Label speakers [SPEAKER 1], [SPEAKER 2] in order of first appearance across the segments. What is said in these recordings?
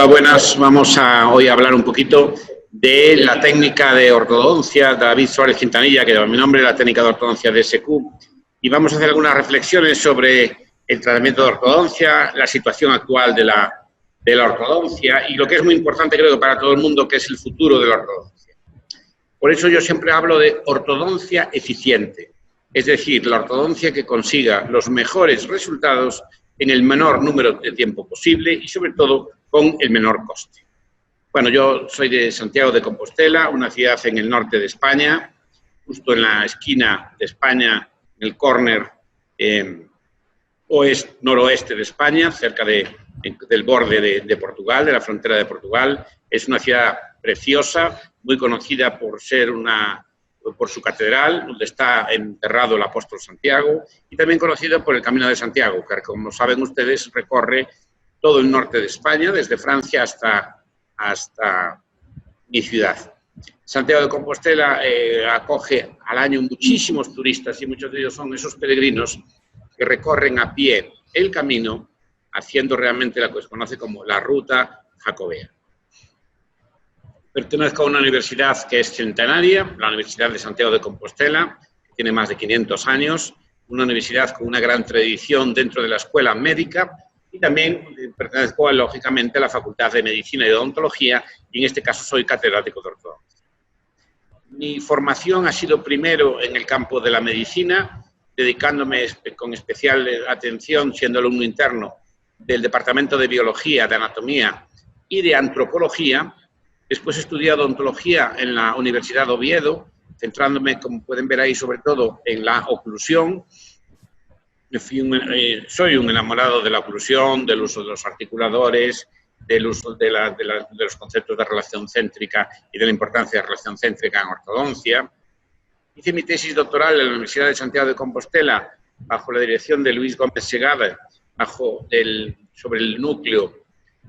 [SPEAKER 1] Hola, buenas. Vamos a hoy a hablar un poquito de la técnica de ortodoncia. David Suárez Quintanilla, que lleva mi nombre, la técnica de ortodoncia DSQ. Y vamos a hacer algunas reflexiones sobre el tratamiento de ortodoncia, la situación actual de la ortodoncia y lo que es muy importante, creo, para todo el mundo, que es el futuro de la ortodoncia. Por eso yo siempre hablo de ortodoncia eficiente, es decir, la ortodoncia que consiga los mejores resultados en el menor número de tiempo posible y, sobre todo, con el menor coste. Bueno, yo soy de Santiago de Compostela, una ciudad en el norte de España, justo en la esquina de España, en el córner noroeste de España, cerca del borde de Portugal, de la frontera de Portugal. Es una ciudad preciosa, muy conocida por su catedral, donde está enterrado el apóstol Santiago, y también conocida por el Camino de Santiago, que, como saben ustedes, recorre todo el norte de España, desde Francia hasta mi ciudad. Santiago de Compostela acoge al año muchísimos turistas, y muchos de ellos son esos peregrinos que recorren a pie el camino, haciendo realmente lo que se conoce como la ruta jacobea. Pertenezco a una universidad que es centenaria, la Universidad de Santiago de Compostela, que tiene más de 500 años, una universidad con una gran tradición dentro de la escuela médica, y también pertenezco, lógicamente, a la Facultad de Medicina y de Odontología, y en este caso soy catedrático de ortodoncia. Mi formación ha sido primero en el campo de la medicina, dedicándome con especial atención, siendo alumno interno del Departamento de Biología, de Anatomía y de Antropología. Después he estudiado odontología en la Universidad de Oviedo, centrándome, como pueden ver ahí, sobre todo en la oclusión. Soy un enamorado de la oclusión, del uso de los articuladores, del uso de los conceptos de relación céntrica y de la importancia de relación céntrica en ortodoncia. Hice mi tesis doctoral en la Universidad de Santiago de Compostela bajo la dirección de Luis Gómez Segada, sobre el núcleo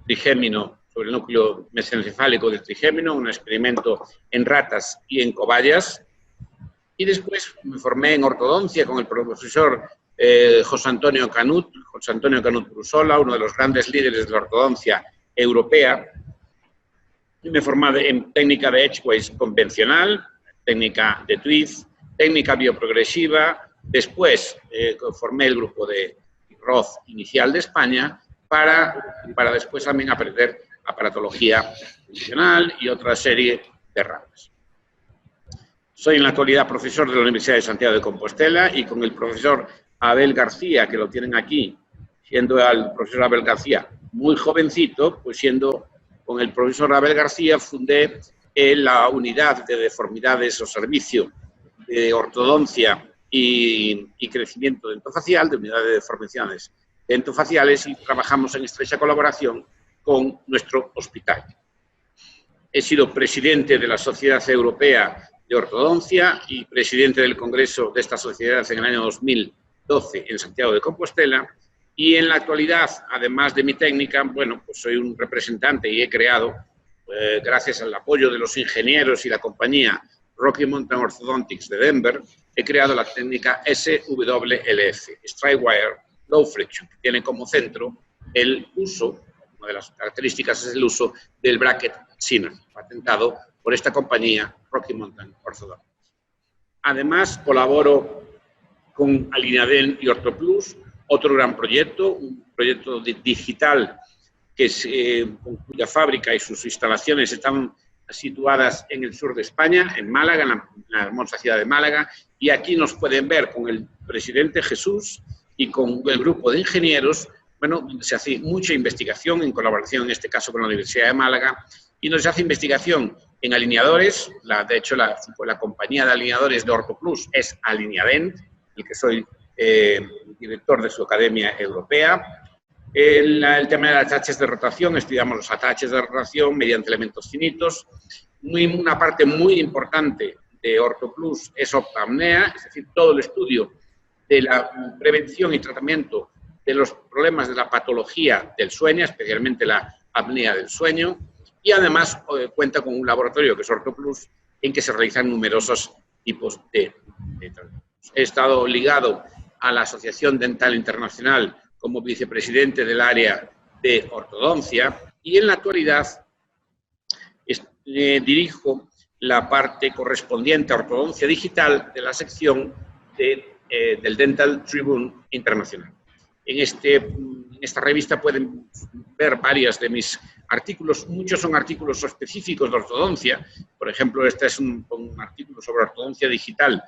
[SPEAKER 1] trigémino, sobre el núcleo mesencefálico del trigémino, un experimento en ratas y en cobayas. Y después me formé en ortodoncia con el profesor José Antonio Canut Brusola, uno de los grandes líderes de la ortodoncia europea. Y me formé en técnica de Edgeways convencional, técnica de twist, técnica bioprogresiva. Después formé el grupo de Roth inicial de España para después también aprender aparatología funcional y otra serie de ramas. Soy en la actualidad profesor de la Universidad de Santiago de Compostela y con el profesor Abel García, que lo tienen aquí, siendo el profesor Abel García muy jovencito, pues con el profesor Abel García fundé la unidad de deformidades o servicio de ortodoncia y crecimiento dentofacial, de unidad de deformaciones dentofaciales, y trabajamos en estrecha colaboración con nuestro hospital. He sido presidente de la Sociedad Europea de Ortodoncia y presidente del Congreso de esta sociedad en el año 2012 en Santiago de Compostela, y en la actualidad, además de mi técnica, bueno, pues soy un representante y he creado, gracias al apoyo de los ingenieros y la compañía Rocky Mountain Orthodontics de Denver, he creado la técnica SWLF, Straight Wire Low Friction, que tiene como centro el uso, una de las características es el uso del bracket Synergy, patentado por esta compañía Rocky Mountain Orthodontics. Además, colaboro con Alineadent y OrtoPlus, otro gran proyecto, un proyecto digital cuya fábrica y sus instalaciones están situadas en el sur de España, en Málaga, en la hermosa ciudad de Málaga, y aquí nos pueden ver con el presidente Jesús y con el grupo de ingenieros, bueno, donde se hace mucha investigación en colaboración, en este caso con la Universidad de Málaga, y nos hace investigación en alineadores. De hecho, la compañía de alineadores de OrtoPlus es Alineadent, el que soy director de su academia europea. El tema de las ataches de rotación, estudiamos los ataches de rotación mediante elementos finitos. Una parte muy importante de OrtoPlus es optoapnea, es decir, todo el estudio de la prevención y tratamiento de los problemas de la patología del sueño, especialmente la apnea del sueño, y además cuenta con un laboratorio que es OrtoPlus, en que se realizan numerosos tipos de tratamientos. He estado ligado a la Asociación Dental Internacional como vicepresidente del área de ortodoncia y en la actualidad dirijo la parte correspondiente a ortodoncia digital de la sección del Dental Tribune Internacional. En esta revista pueden ver varios de mis artículos. Muchos son artículos específicos de ortodoncia. Por ejemplo, este es un artículo sobre ortodoncia digital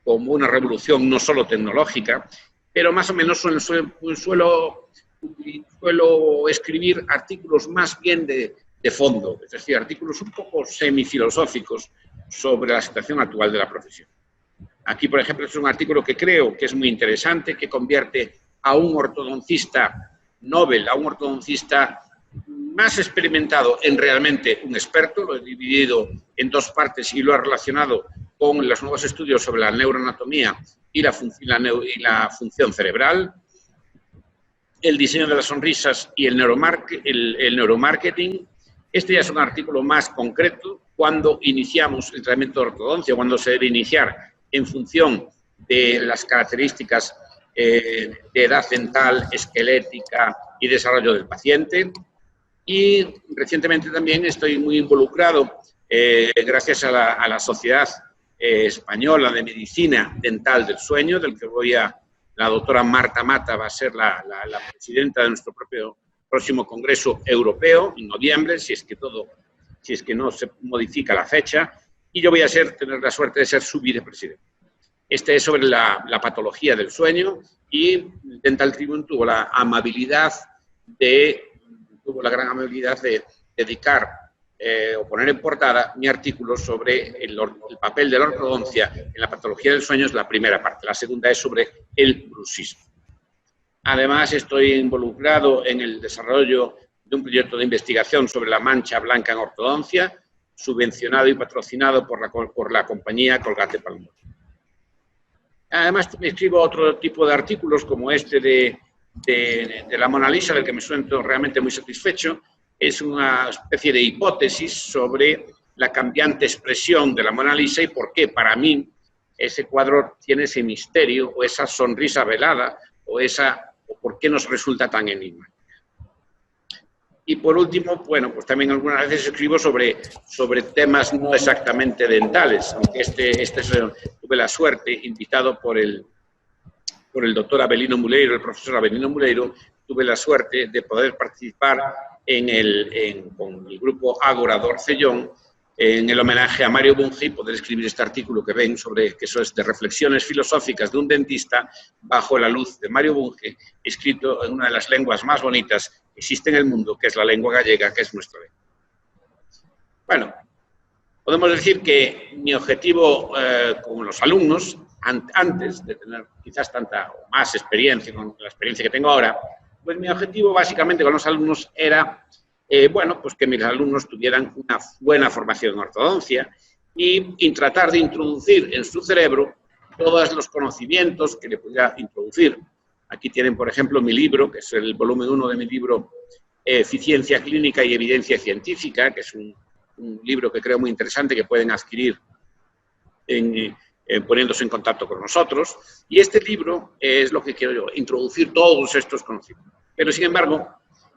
[SPEAKER 1] como una revolución no solo tecnológica, pero más o menos suelo escribir artículos más bien de fondo, es decir, artículos un poco semifilosóficos sobre la situación actual de la profesión. Aquí, por ejemplo, es un artículo que creo que es muy interesante, que convierte a un ortodoncista novel, a un ortodoncista más experimentado en realmente un experto. Lo he dividido en dos partes y lo he relacionado con los nuevos estudios sobre la neuroanatomía y la función cerebral, el diseño de las sonrisas y el neuromarketing. Este ya es un artículo más concreto, cuando iniciamos el tratamiento de ortodoncia, cuando se debe iniciar en función de las características de edad dental, esquelética y desarrollo del paciente. Y recientemente también estoy muy involucrado, gracias a la Sociedad Española de Medicina Dental del Sueño, del que la doctora Marta Mata va a ser la presidenta de nuestro próximo Congreso Europeo en noviembre, si es que no se modifica la fecha, y yo voy a tener la suerte de ser su vicepresidente. Este es sobre la patología del sueño, y Dental Tribune tuvo la gran amabilidad de dedicar o poner en portada mi artículo sobre el papel de la ortodoncia en la patología del sueño. Es la primera parte. La segunda es sobre el bruxismo. Además, estoy involucrado en el desarrollo de un proyecto de investigación sobre la mancha blanca en ortodoncia, subvencionado y patrocinado por la compañía Colgate-Palmolive. Además, escribo otro tipo de artículos, como este de la Mona Lisa, del que me siento realmente muy satisfecho. Es una especie de hipótesis sobre la cambiante expresión de la Mona Lisa y por qué, para mí, ese cuadro tiene ese misterio o esa sonrisa velada o por qué nos resulta tan enigmática. Y por último, bueno, pues también algunas veces escribo sobre temas no exactamente dentales, aunque tuve la suerte, invitado por el doctor Avelino Muleiro, el profesor Avelino Muleiro, tuve la suerte de poder participar con el grupo Ágora d'Orcellón en el homenaje a Mario Bunge y poder escribir este artículo que ven que eso es de reflexiones filosóficas de un dentista bajo la luz de Mario Bunge, escrito en una de las lenguas más bonitas que existe en el mundo, que es la lengua gallega, que es nuestra lengua. Bueno, podemos decir que mi objetivo con los alumnos, antes de tener quizás tanta o más experiencia, con la experiencia que tengo ahora, pues mi objetivo básicamente con los alumnos era bueno, pues que mis alumnos tuvieran una buena formación en ortodoncia y tratar de introducir en su cerebro todos los conocimientos que le pudiera introducir. Aquí tienen, por ejemplo, mi libro, que es el volumen 1 de mi libro Eficiencia Clínica y Evidencia Científica, que es un libro que creo muy interesante, que pueden adquirir poniéndose en contacto con nosotros. Y este libro es lo que quiero yo, introducir todos estos conocimientos. Pero, sin embargo,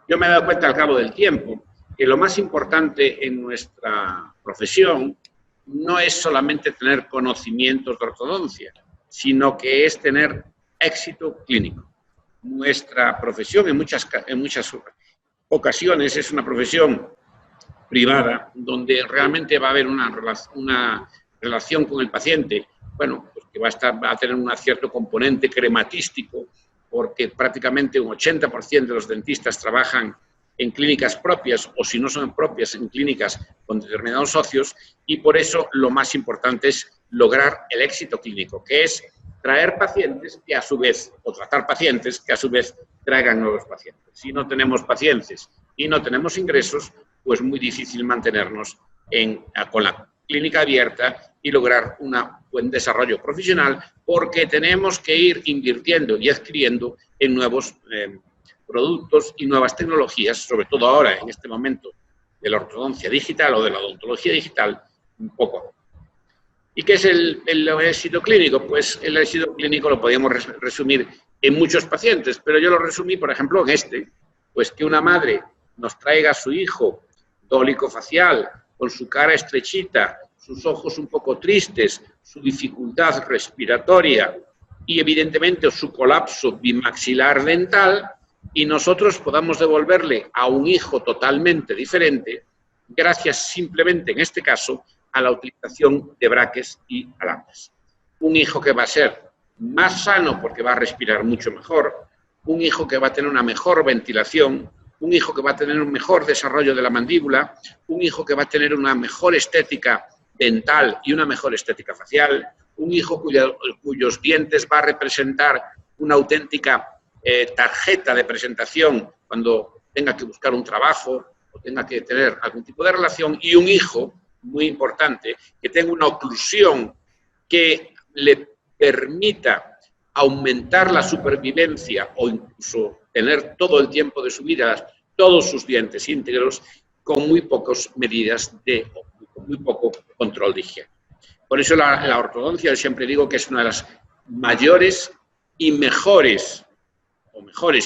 [SPEAKER 1] yo me he dado cuenta al cabo del tiempo que lo más importante en nuestra profesión no es solamente tener conocimientos de ortodoncia, sino que es tener éxito clínico. Nuestra profesión en muchas ocasiones es una profesión privada donde realmente va a haber una relación con el paciente, bueno, pues que va a tener un cierto componente crematístico, porque prácticamente un 80% de los dentistas trabajan en clínicas propias o, si no son propias, en clínicas con determinados socios, y por eso lo más importante es lograr el éxito clínico, que es traer pacientes que a su vez, o tratar pacientes que a su vez traigan nuevos pacientes. Si no tenemos pacientes y no tenemos ingresos, pues muy difícil mantenernos con la clínica abierta y lograr un buen desarrollo profesional, porque tenemos que ir invirtiendo y adquiriendo en nuevos productos y nuevas tecnologías, sobre todo ahora, en este momento de la ortodoncia digital o de la odontología digital, un poco. ¿Y qué es el éxito clínico? Pues el éxito clínico lo podríamos resumir en muchos pacientes, pero yo lo resumí, por ejemplo, en pues que una madre nos traiga a su hijo dólico-facial, con su cara estrechita, sus ojos un poco tristes, su dificultad respiratoria y evidentemente su colapso bimaxilar dental, y nosotros podamos devolverle a un hijo totalmente diferente gracias simplemente, en este caso, a la utilización de braques y alambres. Un hijo que va a ser más sano porque va a respirar mucho mejor, un hijo que va a tener una mejor ventilación, un hijo que va a tener un mejor desarrollo de la mandíbula, un hijo que va a tener una mejor estética dental y una mejor estética facial, un hijo cuyos dientes va a representar una auténtica tarjeta de presentación cuando tenga que buscar un trabajo o tenga que tener algún tipo de relación, y un hijo, muy importante, que tenga una oclusión que le permita aumentar la supervivencia o incluso tener todo el tiempo de su vida todos sus dientes íntegros con muy pocas medidas con muy poco control de higiene. Por eso la ortodoncia, yo siempre digo que es una de las mayores y mejores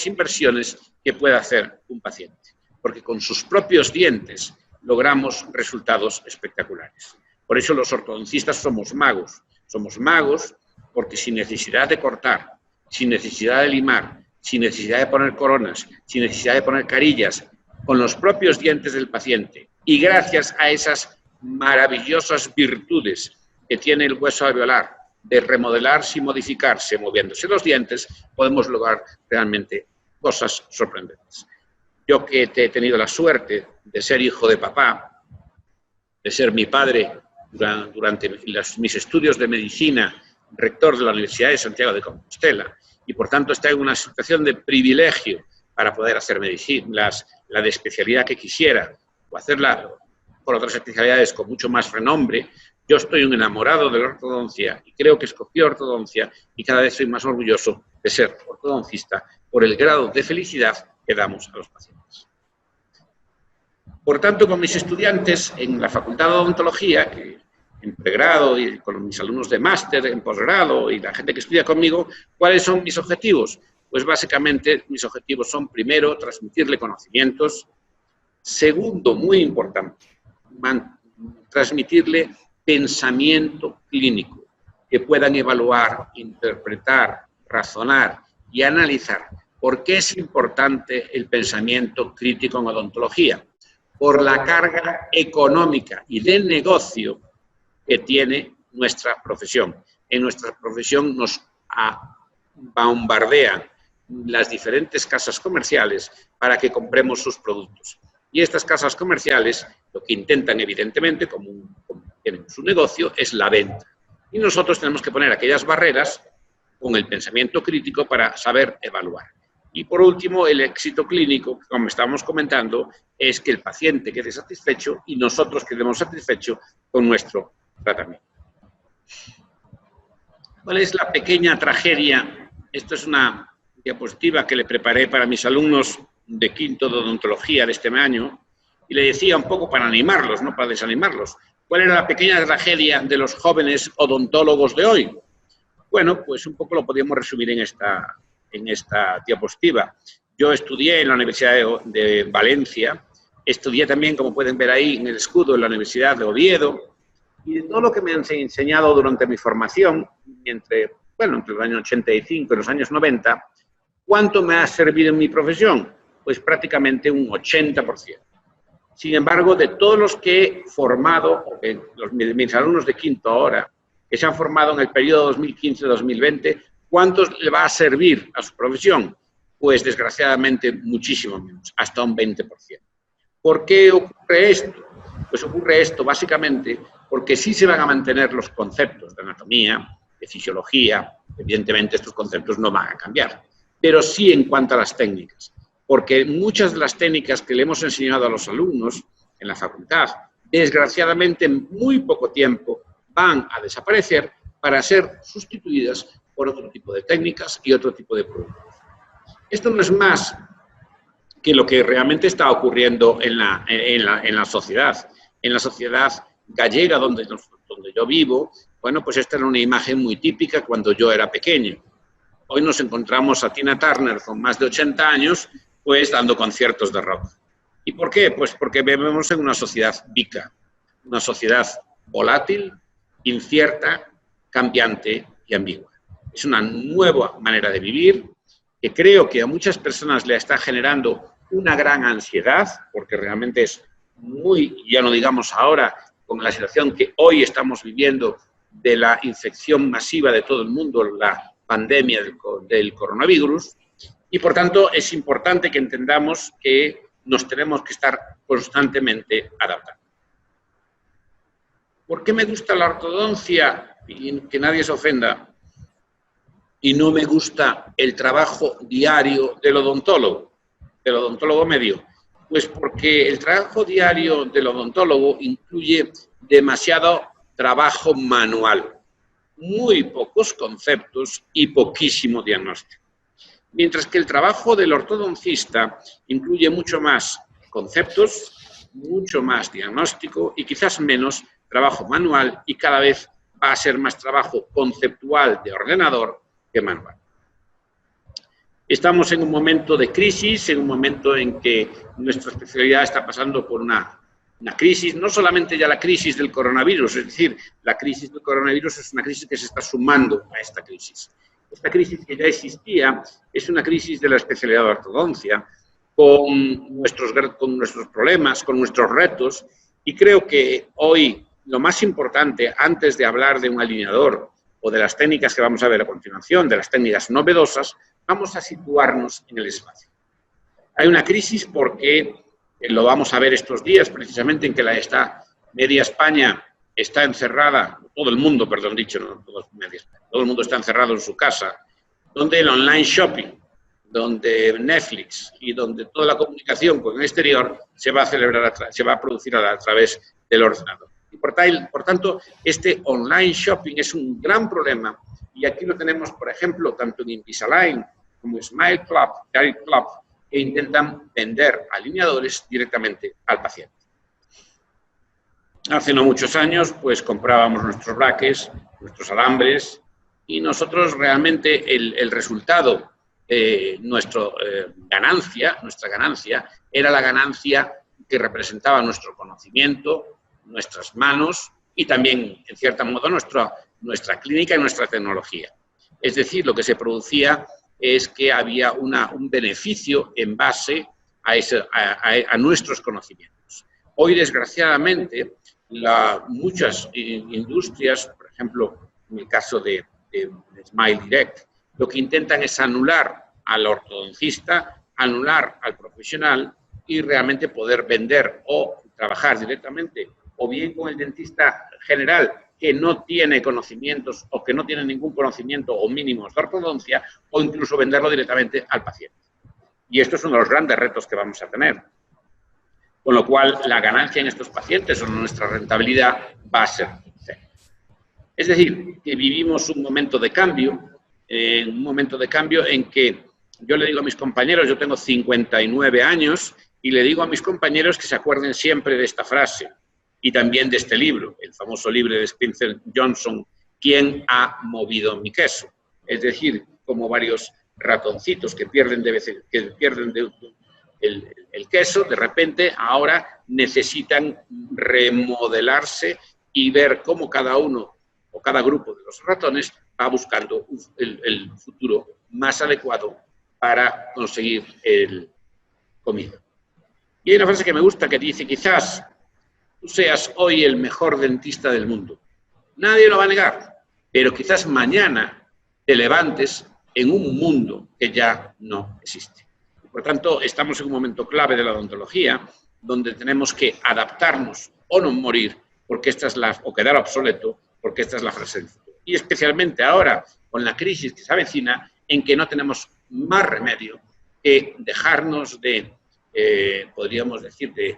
[SPEAKER 1] inversiones que puede hacer un paciente, porque con sus propios dientes logramos resultados espectaculares. Por eso los ortodoncistas somos magos porque sin necesidad de cortar, sin necesidad de limar, sin necesidad de poner coronas, sin necesidad de poner carillas, con los propios dientes del paciente y gracias a esas maravillosas virtudes que tiene el hueso alveolar de remodelarse y modificarse moviéndose los dientes, podemos lograr realmente cosas sorprendentes. Yo que he tenido la suerte de ser hijo de papá, de ser mi padre durante mis estudios de medicina, rector de la Universidad de Santiago de Compostela, y por tanto está en una situación de privilegio para poder hacer medicina, la de especialidad que quisiera, o hacerla por otras especialidades con mucho más renombre. Yo estoy un enamorado de la ortodoncia y creo que escogí ortodoncia y cada vez soy más orgulloso de ser ortodoncista por el grado de felicidad que damos a los pacientes. Por tanto, con mis estudiantes en la Facultad de Odontología, en pregrado y con mis alumnos de máster, en posgrado y la gente que estudia conmigo, ¿cuáles son mis objetivos? Pues básicamente mis objetivos son, primero, transmitirle conocimientos. Segundo, muy importante, transmitirle pensamiento clínico, que puedan evaluar, interpretar, razonar y analizar. ¿Por qué es importante el pensamiento crítico en odontología? Por la carga económica y de negocio que tiene nuestra profesión. En nuestra profesión nos bombardean las diferentes casas comerciales para que compremos sus productos. Y estas casas comerciales lo que intentan, evidentemente, como tienen su negocio, es la venta. Y nosotros tenemos que poner aquellas barreras con el pensamiento crítico para saber evaluar. Y por último, el éxito clínico, como estábamos comentando, es que el paciente quede satisfecho y nosotros quedemos satisfechos con nuestro tratamiento. ¿Cuál es la pequeña tragedia? Esto es una diapositiva que le preparé para mis alumnos de quinto de odontología de este año y le decía un poco para animarlos, no para desanimarlos. ¿Cuál era la pequeña tragedia de los jóvenes odontólogos de hoy? Bueno, pues un poco lo podríamos resumir en esta diapositiva. Yo estudié en la Universidad de Valencia, estudié también, como pueden ver ahí en el escudo, en la Universidad de Oviedo, y de todo lo que me han enseñado durante mi formación, entre el año 85 y los años 90, ¿cuánto me ha servido en mi profesión? Pues prácticamente un 80%. Sin embargo, de todos los que he formado, mis alumnos de quinto ahora, que se han formado en el periodo 2015-2020, ¿cuántos le va a servir a su profesión? Pues desgraciadamente muchísimo menos, hasta un 20%. ¿Por qué ocurre esto? Pues ocurre esto básicamente porque sí se van a mantener los conceptos de anatomía, de fisiología, evidentemente estos conceptos no van a cambiar, pero sí en cuanto a las técnicas, porque muchas de las técnicas que le hemos enseñado a los alumnos en la facultad, desgraciadamente en muy poco tiempo van a desaparecer para ser sustituidas por otro tipo de técnicas y otro tipo de productos. Esto no es más que lo que realmente está ocurriendo en la sociedad. En la sociedad gallega donde yo vivo, bueno, pues esta era una imagen muy típica cuando yo era pequeño. Hoy nos encontramos a Tina Turner con más de 80 años, pues dando conciertos de rock. ¿Y por qué? Pues porque vivimos en una sociedad VICA, una sociedad volátil, incierta, cambiante y ambigua. Es una nueva manera de vivir que creo que a muchas personas le está generando una gran ansiedad, porque realmente es muy, ya no digamos ahora, con la situación que hoy estamos viviendo de la infección masiva de todo el mundo, la pandemia del coronavirus, y por tanto es importante que entendamos que nos tenemos que estar constantemente adaptando. ¿Por qué me gusta la ortodoncia? Y que nadie se ofenda. Y no me gusta el trabajo diario del odontólogo medio. Pues porque el trabajo diario del odontólogo incluye demasiado trabajo manual, muy pocos conceptos y poquísimo diagnóstico. Mientras que el trabajo del ortodoncista incluye mucho más conceptos, mucho más diagnóstico y quizás menos trabajo manual, y cada vez va a ser más trabajo conceptual de ordenador que manual. Estamos en un momento de crisis, en un momento en que nuestra especialidad está pasando por una crisis, no solamente ya la crisis del coronavirus, es decir, la crisis del coronavirus es una crisis que se está sumando a esta crisis. Esta crisis que ya existía es una crisis de la especialidad de ortodoncia, con nuestros problemas, con nuestros retos, y creo que hoy lo más importante, antes de hablar de un alineador o de las técnicas que vamos a ver a continuación, de las técnicas novedosas, vamos a situarnos en el espacio. Hay una crisis porque, lo vamos a ver estos días, precisamente en que media España está encerrada, todo el mundo, perdón dicho, no todo el mundo está encerrado en su casa, donde el online shopping, donde Netflix y donde toda la comunicación con el exterior se va a producir a través del ordenador. Y por tanto, este online shopping es un gran problema, y aquí lo tenemos, por ejemplo, tanto en Invisalign como Smile Club, Carie Club, que intentan vender alineadores directamente al paciente. Hace no muchos años, pues comprábamos nuestros braques, nuestros alambres, y nosotros realmente el resultado, nuestra ganancia, era la ganancia que representaba nuestro conocimiento, nuestras manos y también, en cierto modo, nuestra clínica y nuestra tecnología. Es decir, lo que se producía es que había un beneficio en base a nuestros conocimientos. Hoy, desgraciadamente, muchas industrias, por ejemplo, en el caso de Smile Direct, lo que intentan es anular al ortodoncista, anular al profesional y realmente poder vender o trabajar directamente o bien con el dentista general que no tiene conocimientos o que no tiene ningún conocimiento o mínimos de ortodoncia, o incluso venderlo directamente al paciente. Y esto es uno de los grandes retos que vamos a tener. Con lo cual, la ganancia en estos pacientes o nuestra rentabilidad va a ser cero. Es decir, que vivimos un momento de cambio en que yo le digo a mis compañeros, yo tengo 59 años, y le digo a mis compañeros que se acuerden siempre de esta frase, y también de este libro, el famoso libro de Spencer Johnson, ¿Quién ha movido mi queso? Es decir, como varios ratoncitos que pierden el queso, de repente ahora necesitan remodelarse y ver cómo cada uno o cada grupo de los ratones va buscando el futuro más adecuado para conseguir el comida. Y hay una frase que me gusta que dice, quizás tú seas hoy el mejor dentista del mundo. Nadie lo va a negar, pero quizás mañana te levantes en un mundo que ya no existe. Por tanto, estamos en un momento clave de la odontología, donde tenemos que adaptarnos o no morir, porque o quedar obsoleto, porque esta es la frase del futuro. Y especialmente ahora, con la crisis que se avecina, en que no tenemos más remedio que dejarnos podríamos decir, de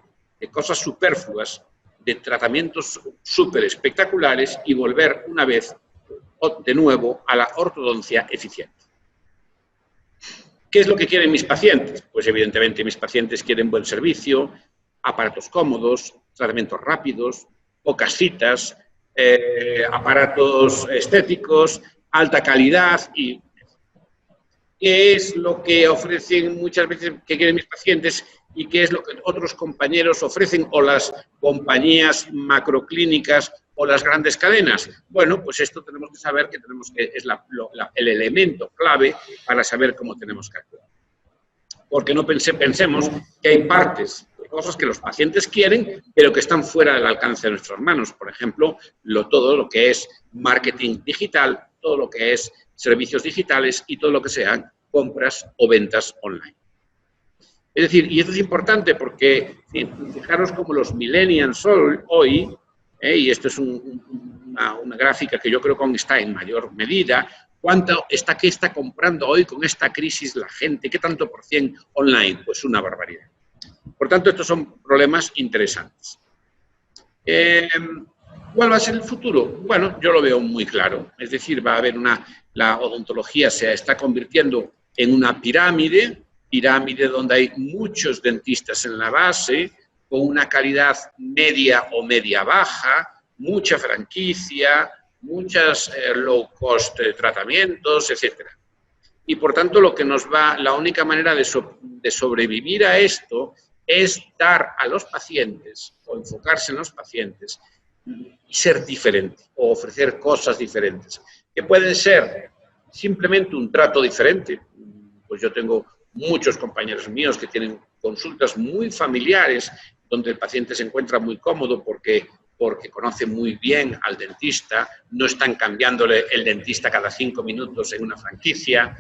[SPEAKER 1] cosas superfluas, de tratamientos súper espectaculares y volver una vez de nuevo a la ortodoncia eficiente. ¿Qué es lo que quieren mis pacientes? Pues evidentemente mis pacientes quieren buen servicio, aparatos cómodos, tratamientos rápidos, pocas citas, aparatos estéticos, alta calidad. Y ¿qué es lo que ofrecen muchas veces que quieren mis pacientes? y qué es lo que otros compañeros ofrecen, o las compañías macroclínicas o las grandes cadenas. Bueno, pues esto tenemos que saber que es el elemento clave para saber cómo tenemos que actuar. Porque no pensemos que hay partes de cosas que los pacientes quieren, pero que están fuera del alcance de nuestras manos. Por ejemplo, todo lo que es marketing digital, todo lo que es servicios digitales y todo lo que sean compras o ventas online. Es decir, y esto es importante porque, fijaros cómo los millennials hoy, y esto es una gráfica que yo creo que está en mayor medida, ¿qué está comprando hoy con esta crisis la gente? ¿Qué tanto por cien online? Pues una barbaridad. Por tanto, estos son problemas interesantes. ¿Cuál va a ser el futuro? Bueno, yo lo veo muy claro. Es decir, va a haber la odontología se está convirtiendo en una pirámide donde hay muchos dentistas en la base, con una calidad media o media-baja, mucha franquicia, muchas low-cost tratamientos, etc. Y por tanto, la única manera de sobrevivir a esto es dar a los pacientes, o enfocarse en los pacientes, y ser diferente, o ofrecer cosas diferentes, que pueden ser simplemente un trato diferente. Pues yo tengo muchos compañeros míos que tienen consultas muy familiares, donde el paciente se encuentra muy cómodo porque conoce muy bien al dentista, no están cambiándole el dentista cada 5 minutos en una franquicia,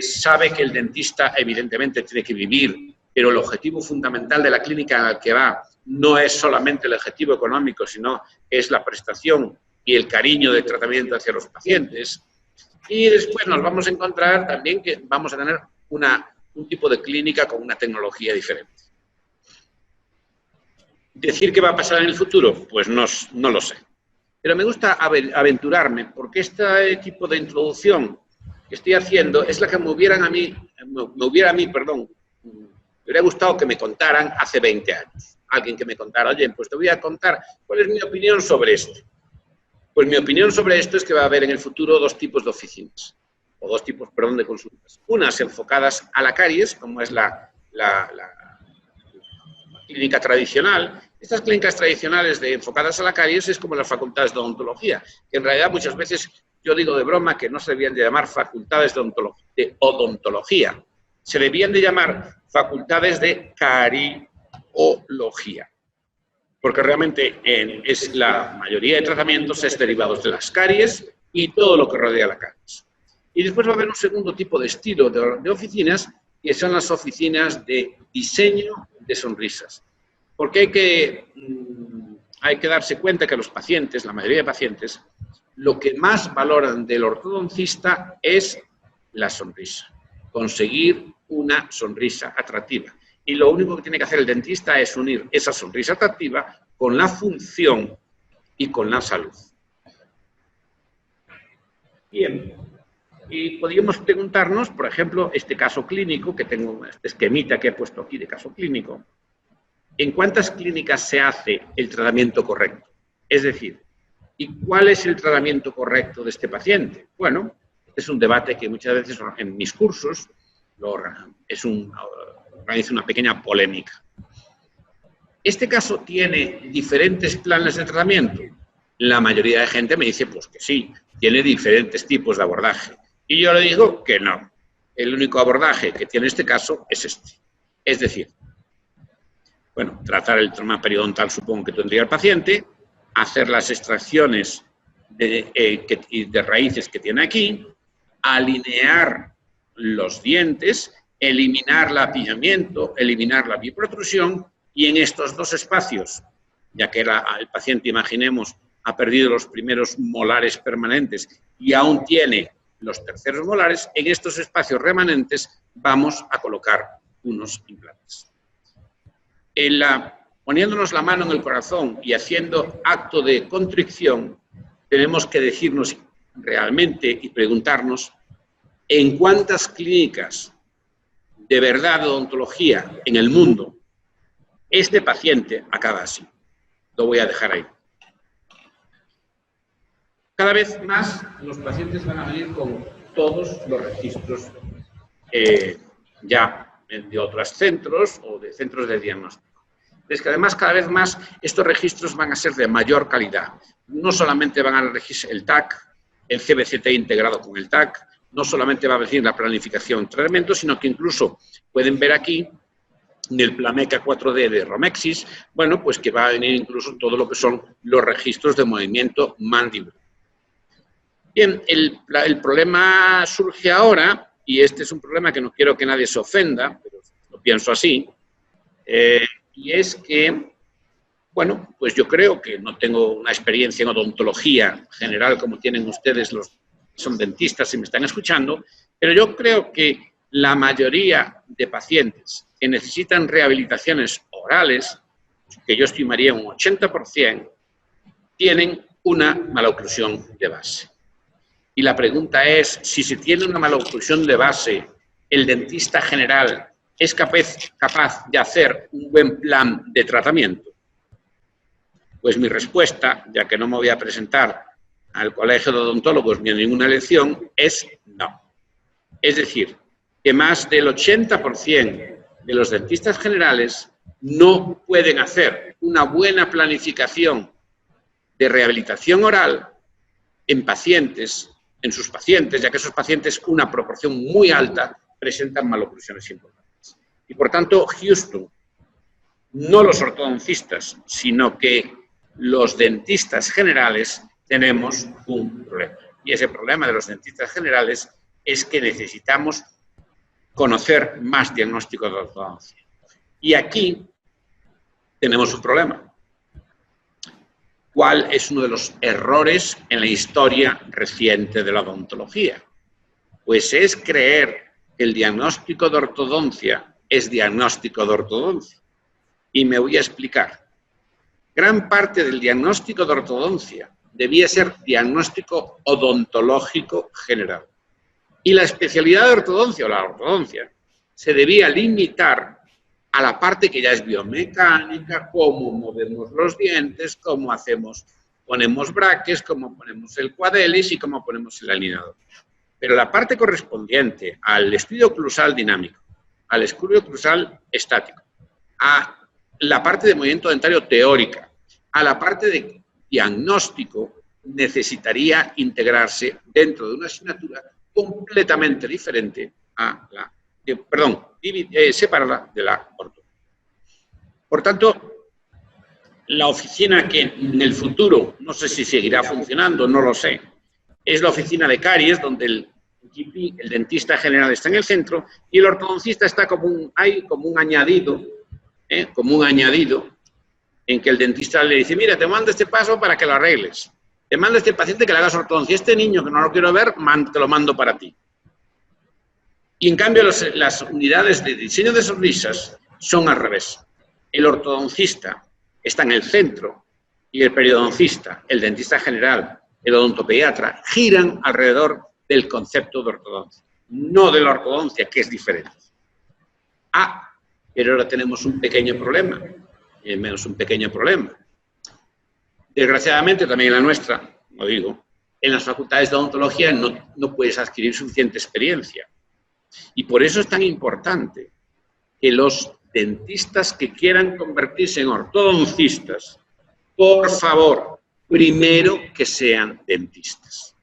[SPEAKER 1] sabe que el dentista evidentemente tiene que vivir, pero el objetivo fundamental de la clínica al que va no es solamente el objetivo económico, sino es la prestación y el cariño del tratamiento hacia los pacientes. Y después nos vamos a encontrar también que vamos a tener un tipo de clínica con una tecnología diferente. ¿Decir qué va a pasar en el futuro? Pues no lo sé. Pero me gusta aventurarme, porque este tipo de introducción que estoy haciendo es la que me hubiera gustado que me contaran hace 20 años. Alguien que me contara, oye, pues te voy a contar cuál es mi opinión sobre esto. Pues mi opinión sobre esto es que va a haber en el futuro dos tipos de oficinas, o dos tipos, perdón, de consultas. Unas enfocadas a la caries, como es la clínica tradicional. Estas clínicas tradicionales enfocadas a la caries es como las facultades de odontología, que en realidad muchas veces yo digo de broma que no se debían de llamar facultades de odontología, se debían de llamar facultades de cariología, porque realmente la mayoría de tratamientos es derivados de las caries y todo lo que rodea la caries. Y después va a haber un segundo tipo de estilo de oficinas, que son las oficinas de diseño de sonrisas. Porque hay que darse cuenta que los pacientes, la mayoría de pacientes, lo que más valoran del ortodoncista es la sonrisa. Conseguir una sonrisa atractiva. Y lo único que tiene que hacer el dentista es unir esa sonrisa atractiva con la función y con la salud. Bien. Y podríamos preguntarnos, por ejemplo, este caso clínico, que tengo este esquemita que he puesto aquí de caso clínico, ¿en cuántas clínicas se hace el tratamiento correcto? Es decir, ¿y cuál es el tratamiento correcto de este paciente? Bueno, es un debate que muchas veces en mis cursos organizo una pequeña polémica. ¿Este caso tiene diferentes planes de tratamiento? La mayoría de gente me dice pues que sí, tiene diferentes tipos de abordaje. Y yo le digo que no. El único abordaje que tiene este caso es este. Es decir, bueno, tratar el trauma periodontal supongo que tendría el paciente, hacer las extracciones de raíces que tiene aquí, alinear los dientes, eliminar el apillamiento, eliminar la biprotrusión, y en estos dos espacios, ya que el paciente, imaginemos, ha perdido los primeros molares permanentes y aún tiene los terceros molares, en estos espacios remanentes vamos a colocar unos implantes. Poniéndonos la mano en el corazón y haciendo acto de contrición, tenemos que decirnos realmente y preguntarnos en cuántas clínicas de verdad de odontología en el mundo este paciente acaba así. Lo voy a dejar ahí. Cada vez más los pacientes van a venir con todos los registros ya de otros centros o de centros de diagnóstico. Es que además cada vez más estos registros van a ser de mayor calidad. No solamente van a registrar el TAC, el CBCT integrado con el TAC, no solamente va a venir la planificación de tratamiento, sino que incluso pueden ver aquí en el Plameca 4D de Romexis, bueno, pues que va a venir incluso todo lo que son los registros de movimiento mandibular. Bien, el problema surge ahora, y este es un problema que no quiero que nadie se ofenda, pero lo pienso así, y es que, bueno, pues yo creo que no tengo una experiencia en odontología general como tienen ustedes los que son dentistas y me están escuchando, pero yo creo que la mayoría de pacientes que necesitan rehabilitaciones orales, que yo estimaría un 80%, tienen una maloclusión de base. Y la pregunta es, si se tiene una maloclusión de base, ¿el dentista general es capaz de hacer un buen plan de tratamiento? Pues mi respuesta, ya que no me voy a presentar al Colegio de Odontólogos ni a ninguna elección, es no. Es decir, que más del 80% de los dentistas generales no pueden hacer una buena planificación de rehabilitación oral en pacientes, en sus pacientes, ya que esos pacientes, una proporción muy alta, presentan maloclusiones importantes. Y por tanto, Houston, no los ortodoncistas, sino que los dentistas generales tenemos un problema. Y ese problema de los dentistas generales es que necesitamos conocer más diagnóstico de ortodoncia. Y aquí tenemos un problema. ¿Cuál es uno de los errores en la historia reciente de la odontología? Pues es creer que el diagnóstico de ortodoncia es diagnóstico de ortodoncia. Y me voy a explicar. Gran parte del diagnóstico de ortodoncia debía ser diagnóstico odontológico general. Y la especialidad de ortodoncia, o la ortodoncia, se debía limitar a la parte que ya es biomecánica, cómo movemos los dientes, cómo hacemos, ponemos braques, cómo ponemos el quadelis y cómo ponemos el alineador. Pero la parte correspondiente al estudio oclusal dinámico, al estudio oclusal estático, a la parte de movimiento dentario teórica, a la parte de diagnóstico, necesitaría integrarse dentro de una asignatura completamente diferente a la, separada de la ortodoncia. Por tanto, la oficina que en el futuro, no sé si seguirá funcionando, no lo sé, es la oficina de caries, donde el GP, el dentista general, está en el centro y el ortodoncista está como un añadido, en que el dentista le dice, mira, te mando este paso para que lo arregles. Te mando este paciente que le hagas ortodoncia. Este niño que no lo quiero ver, te lo mando para ti. Y en cambio las unidades de diseño de sonrisas son al revés. El ortodoncista está en el centro y el periodoncista, el dentista general, el odontopediatra, giran alrededor del concepto de ortodoncia, no de la ortodoncia, que es diferente. Pero ahora tenemos un pequeño problema, menos un pequeño problema. Desgraciadamente, también en la nuestra, como digo, en las facultades de odontología no puedes adquirir suficiente experiencia. Y por eso es tan importante que los dentistas que quieran convertirse en ortodoncistas, por favor, primero que sean dentistas.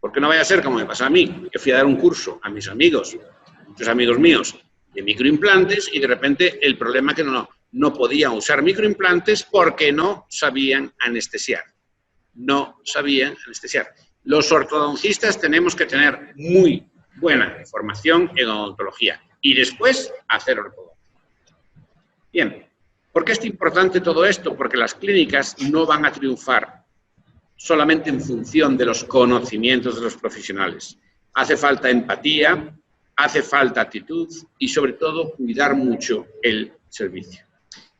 [SPEAKER 1] Porque no vaya a ser como me pasó a mí, que fui a dar un curso a mis amigos, muchos amigos míos, de microimplantes y de repente el problema es que no podían usar microimplantes porque no sabían anestesiar. No sabían anestesiar. Los ortodoncistas tenemos que tener muy buena formación en odontología y después hacer ortodoncia. Bien, ¿por qué es importante todo esto? Porque las clínicas no van a triunfar solamente en función de los conocimientos de los profesionales. Hace falta empatía, hace falta actitud y sobre todo cuidar mucho el servicio.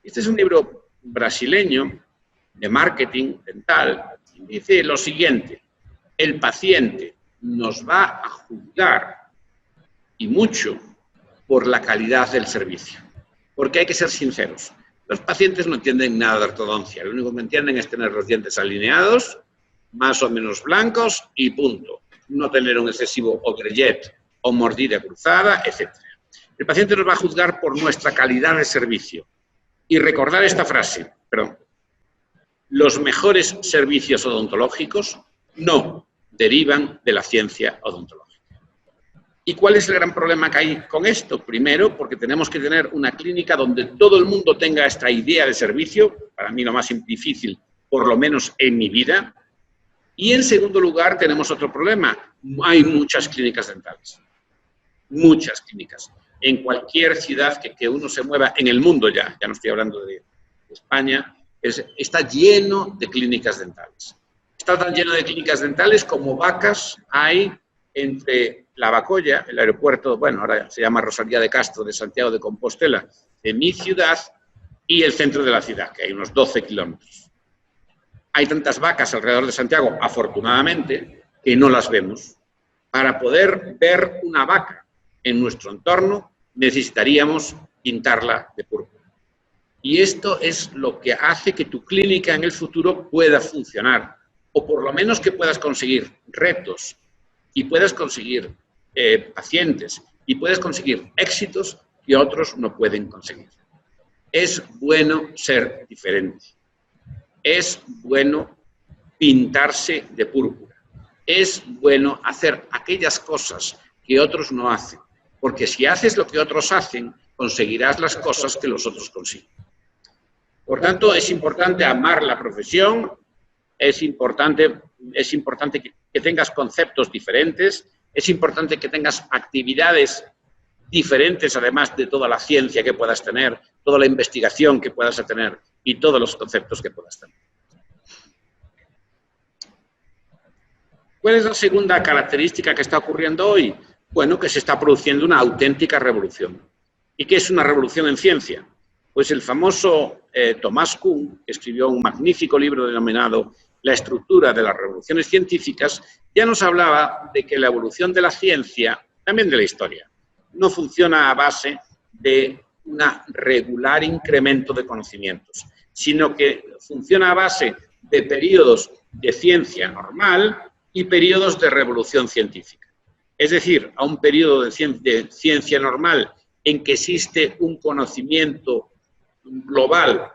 [SPEAKER 1] Este es un libro brasileño de marketing dental y dice lo siguiente: el paciente nos va a juzgar y mucho por la calidad del servicio. Porque hay que ser sinceros. Los pacientes no entienden nada de ortodoncia. Lo único que entienden es tener los dientes alineados, más o menos blancos y punto. No tener un excesivo overjet o mordida cruzada, etc. El paciente nos va a juzgar por nuestra calidad de servicio. Y recordar esta frase, perdón, los mejores servicios odontológicos no derivan de la ciencia odontológica. ¿Y cuál es el gran problema que hay con esto? Primero, porque tenemos que tener una clínica donde todo el mundo tenga esta idea de servicio, para mí lo más difícil, por lo menos en mi vida. Y en segundo lugar, tenemos otro problema. Hay muchas clínicas dentales. Muchas clínicas. En cualquier ciudad que uno se mueva, en el mundo ya no estoy hablando de España, está lleno de clínicas dentales. Está tan lleno de clínicas dentales como vacas hay entre La Bacolla, el aeropuerto, bueno, ahora se llama Rosalía de Castro, de Santiago de Compostela, de mi ciudad, y el centro de la ciudad, que hay unos 12 kilómetros. Hay tantas vacas alrededor de Santiago, afortunadamente, que no las vemos. Para poder ver una vaca en nuestro entorno, necesitaríamos pintarla de púrpura. Y esto es lo que hace que tu clínica en el futuro pueda funcionar, o por lo menos que puedas conseguir retos y puedas conseguir pacientes y puedes conseguir éxitos que otros no pueden conseguir. Es bueno ser diferente. Es bueno pintarse de púrpura. Es bueno hacer aquellas cosas que otros no hacen. Porque si haces lo que otros hacen, conseguirás las cosas que los otros consiguen. Por tanto, es importante amar la profesión, es importante que tengas conceptos diferentes, es importante que tengas actividades diferentes, además de toda la ciencia que puedas tener, toda la investigación que puedas tener y todos los conceptos que puedas tener. ¿Cuál es la segunda característica que está ocurriendo hoy? Bueno, que se está produciendo una auténtica revolución. ¿Y qué es una revolución en ciencia? Pues el famoso Thomas Kuhn, que escribió un magnífico libro denominado La estructura de las revoluciones científicas, ya nos hablaba de que la evolución de la ciencia, también de la historia, no funciona a base de un regular incremento de conocimientos, sino que funciona a base de periodos de ciencia normal y periodos de revolución científica. Es decir, a un periodo de ciencia normal en que existe un conocimiento global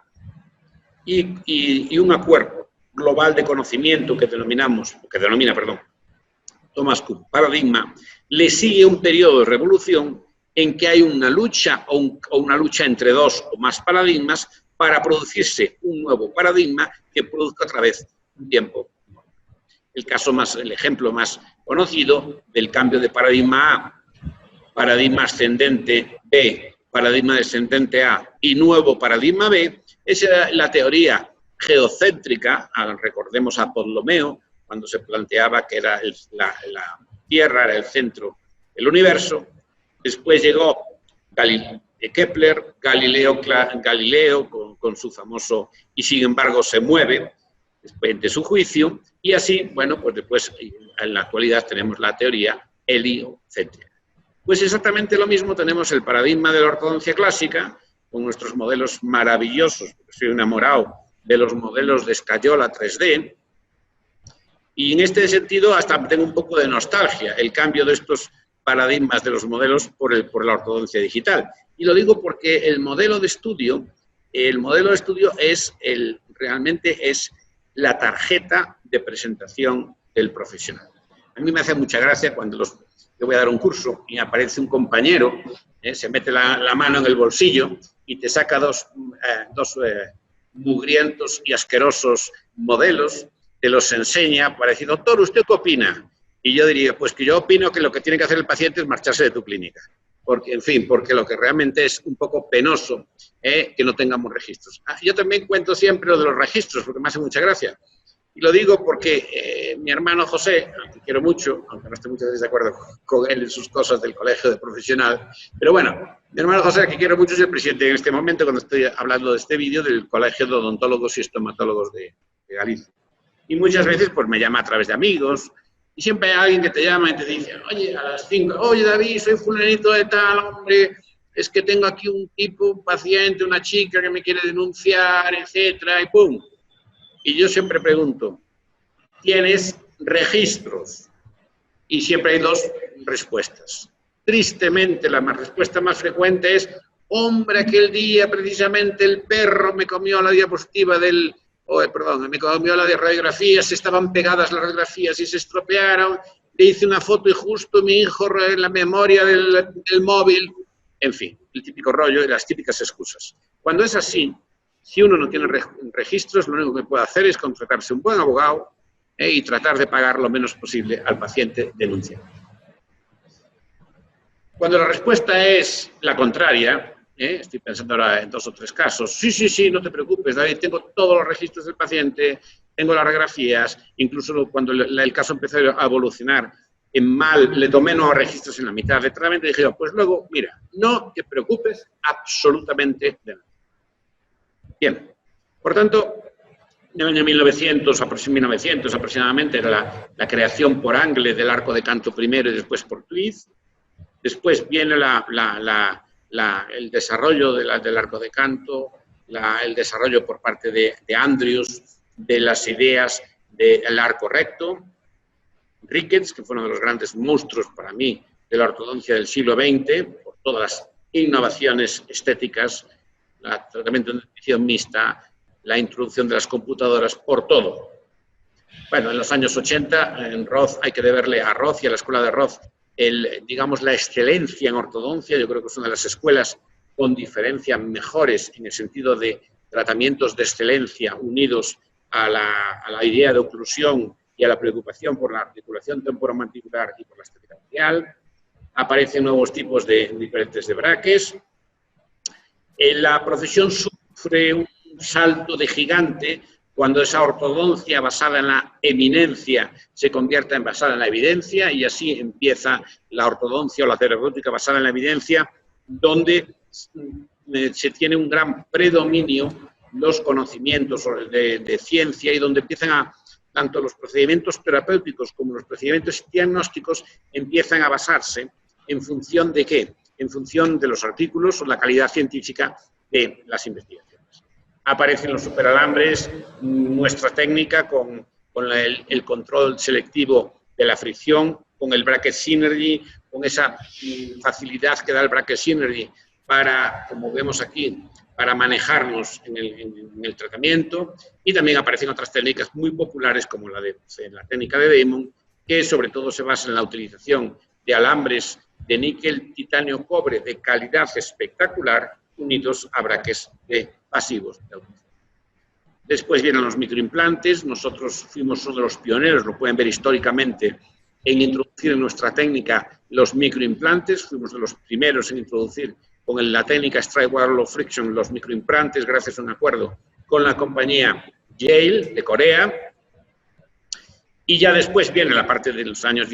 [SPEAKER 1] y un acuerdo global de conocimiento que denomina Thomas Kuhn, paradigma, le sigue un periodo de revolución en que hay una lucha o una lucha entre dos o más paradigmas para producirse un nuevo paradigma que produzca otra vez un tiempo. El ejemplo más conocido del cambio de paradigma A, paradigma ascendente B, paradigma descendente A y nuevo paradigma B, es la teoría geocéntrica. Recordemos a Ptolomeo, cuando se planteaba que era la Tierra era el centro del universo. Después llegó Kepler, Galileo con su famoso "y sin embargo se mueve", después de su juicio, y así, bueno, pues después en la actualidad tenemos la teoría heliocéntrica. Pues exactamente lo mismo tenemos el paradigma de la ortodoncia clásica, con nuestros modelos maravillosos, porque estoy enamorado de los modelos de escayola 3D, y en este sentido hasta tengo un poco de nostalgia, el cambio de estos paradigmas de los modelos por la ortodoncia digital. Y lo digo porque el modelo de estudio realmente es la tarjeta de presentación del profesional. A mí me hace mucha gracia cuando yo voy a dar un curso y aparece un compañero, se mete la mano en el bolsillo y te saca dos mugrientos y asquerosos modelos, te los enseña para decir: doctor, ¿usted qué opina? Y yo diría, pues que yo opino que lo que tiene que hacer el paciente es marcharse de tu clínica. Porque, en fin, porque lo que realmente es un poco penoso que no tengamos registros. Yo también cuento siempre lo de los registros, porque me hace mucha gracia. Y lo digo porque mi hermano José, al que quiero mucho, aunque no esté muchas veces de acuerdo con él en sus cosas del colegio de profesional, pero bueno, mi hermano José, al que quiero mucho, es el presidente en este momento, cuando estoy hablando de este vídeo, del Colegio de Odontólogos y Estomatólogos de Galicia. Y muchas veces pues me llama a través de amigos, y siempre hay alguien que te llama y te dice: oye, a las 5, oye David, soy fulanito de tal, hombre, es que tengo aquí un paciente, una chica que me quiere denunciar, etcétera, y pum. Y yo siempre pregunto: ¿tienes registros? Y siempre hay dos respuestas. Tristemente, la respuesta más frecuente es: hombre, aquel día precisamente el perro me comió la diapositiva me comió la de radiografías, estaban pegadas las radiografías y se estropearon, le hice una foto y justo mi hijo en la memoria del móvil. En fin, el típico rollo y las típicas excusas. Cuando es así, si uno no tiene registros, lo único que puede hacer es contratarse un buen abogado y tratar de pagar lo menos posible al paciente denunciado. Cuando la respuesta es la contraria, estoy pensando ahora en 2 o 3 casos, sí, no te preocupes, David, tengo todos los registros del paciente, tengo las radiografías, incluso cuando el caso empezó a evolucionar en mal, le tomé nuevos registros en la mitad de tratamiento y dije, pues luego, mira, no te preocupes absolutamente de nada. Bien, por tanto, en el año 1900 aproximadamente era la creación por Angle del arco de canto primero y después por Tweed. Después viene el desarrollo del arco de canto, el desarrollo por parte de Andrews de las ideas del arco recto. Ricketts, que fue uno de los grandes monstruos para mí de la ortodoncia del siglo XX, por todas las innovaciones estéticas, el tratamiento de nutrición mixta, la introducción de las computadoras, por todo. Bueno, en los años 80, en Roth, hay que deberle a Roth y a la escuela de Roth digamos, la excelencia en ortodoncia. Yo creo que es una de las escuelas con diferencia mejores en el sentido de tratamientos de excelencia unidos a la idea de oclusión y a la preocupación por la articulación temporomandibular y por la estética facial. Aparecen nuevos tipos de diferentes de braques. La profesión sufre un salto de gigante cuando esa ortodoncia basada en la eminencia se convierte en basada en la evidencia, y así empieza la ortodoncia o la terapéutica basada en la evidencia, donde se tiene un gran predominio los conocimientos de ciencia y donde empiezan tanto los procedimientos terapéuticos como los procedimientos diagnósticos empiezan a basarse en función de ¿qué? En función de los artículos o la calidad científica de las investigaciones. Aparecen los superalambres, nuestra técnica con el control selectivo de la fricción, con el bracket synergy, con esa facilidad que da el bracket synergy para, como vemos aquí, para manejarnos en el tratamiento. Y también aparecen otras técnicas muy populares como la técnica de Damon, que sobre todo se basa en la utilización de alambres de níquel, titanio, cobre de calidad espectacular, unidos a braques pasivos. Después vienen los microimplantes. Nosotros fuimos uno de los pioneros, lo pueden ver históricamente, en introducir en nuestra técnica los microimplantes. Fuimos de los primeros en introducir con la técnica Stride Wire Low Friction los microimplantes, gracias a un acuerdo con la compañía Yale de Corea. Y ya después viene la parte de los años,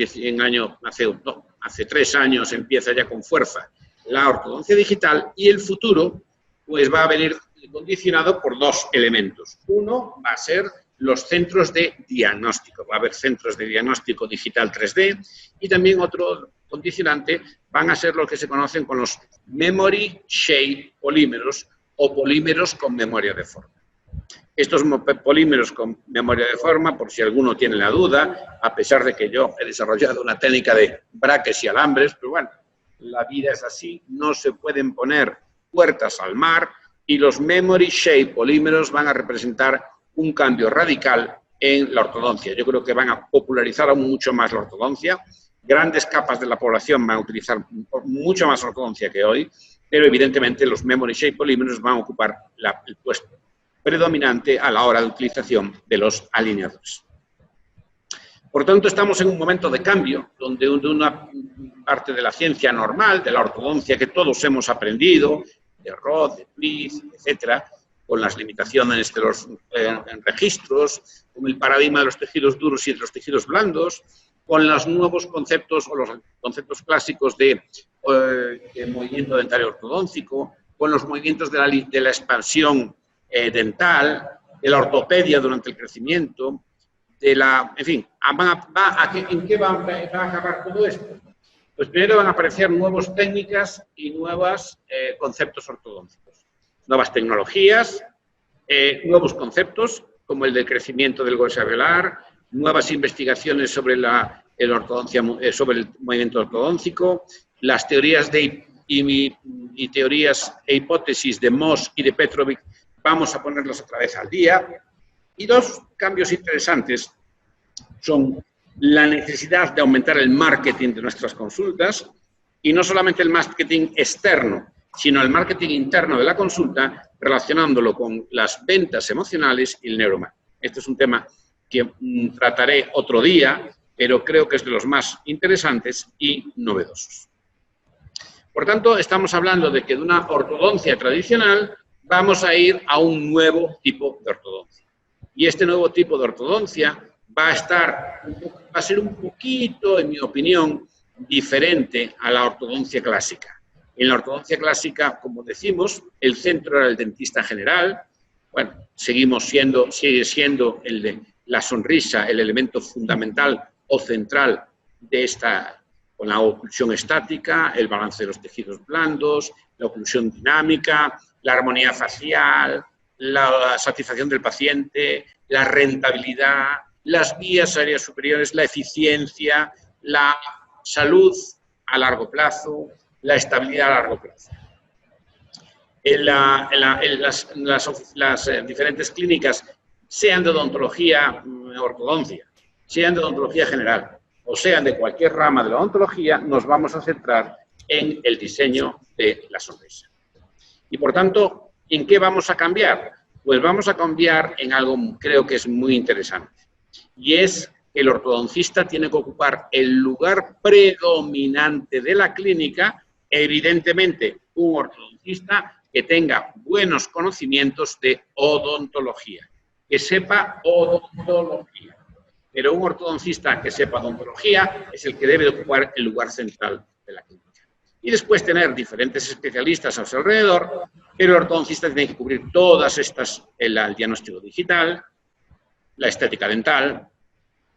[SPEAKER 1] hace 3 años empieza ya con fuerza la ortodoncia digital, y el futuro pues va a venir condicionado por 2 elementos. Uno va a ser los centros de diagnóstico. Va a haber centros de diagnóstico digital 3D, y también otro condicionante van a ser lo que se conocen con los memory shape polímeros o polímeros con memoria de forma. Estos polímeros con memoria de forma, por si alguno tiene la duda, a pesar de que yo he desarrollado una técnica de braques y alambres, pero bueno, la vida es así, no se pueden poner puertas al mar, y los memory shape polímeros van a representar un cambio radical en la ortodoncia. Yo creo que van a popularizar aún mucho más la ortodoncia. Grandes capas de la población van a utilizar mucho más ortodoncia que hoy, pero evidentemente los memory shape polímeros van a ocupar el puesto predominante a la hora de utilización de los alineadores. Por tanto, estamos en un momento de cambio, donde una parte de la ciencia normal, de la ortodoncia que todos hemos aprendido, de Roth, de Tweed, etcétera, con las limitaciones de los registros, con el paradigma de los tejidos duros y de los tejidos blandos, con los nuevos conceptos o los conceptos clásicos de movimiento dentario ortodóntico, con los movimientos de la expansión dental, de la ortopedia durante el crecimiento, en fin, ¿en qué va a acabar todo esto? Pues primero van a aparecer nuevas técnicas y nuevos conceptos ortodónticos, nuevas tecnologías, nuevos conceptos como el del crecimiento del hueso alveolar, nuevas investigaciones sobre sobre el movimiento ortodóntico, las teorías y teorías e hipótesis de Moss y de Petrovic, vamos a ponerlas otra vez al día. Y dos cambios interesantes son la necesidad de aumentar el marketing de nuestras consultas, y no solamente el marketing externo, sino el marketing interno de la consulta, relacionándolo con las ventas emocionales y el neuromarketing. Este es un tema que trataré otro día, pero creo que es de los más interesantes y novedosos. Por tanto, estamos hablando de que de una ortodoncia tradicional vamos a ir a un nuevo tipo de ortodoncia. Y este nuevo tipo de ortodoncia va a ser un poquito, en mi opinión, diferente a la ortodoncia clásica. En la ortodoncia clásica, como decimos, el centro era el dentista general. Bueno, sigue siendo el de la sonrisa el elemento fundamental o central de esta, con la oclusión estática, el balance de los tejidos blandos, la oclusión dinámica, la armonía facial, la satisfacción del paciente, la rentabilidad, las vías aéreas superiores, la eficiencia, la salud a largo plazo, la estabilidad a largo plazo. En las diferentes clínicas, sean de odontología ortodoncia, sean de odontología general o sean de cualquier rama de la odontología, nos vamos a centrar en el diseño de la sonrisa. Y por tanto, ¿en qué vamos a cambiar? Pues vamos a cambiar en algo creo que es muy interesante, y es que el ortodoncista tiene que ocupar el lugar predominante de la clínica, evidentemente un ortodoncista que tenga buenos conocimientos de odontología, que sepa odontología. Pero un ortodoncista que sepa odontología es el que debe ocupar el lugar central de la clínica. Y después tener diferentes especialistas a su alrededor, pero el ortodoncista tiene que cubrir todas estas, el diagnóstico digital, la estética dental,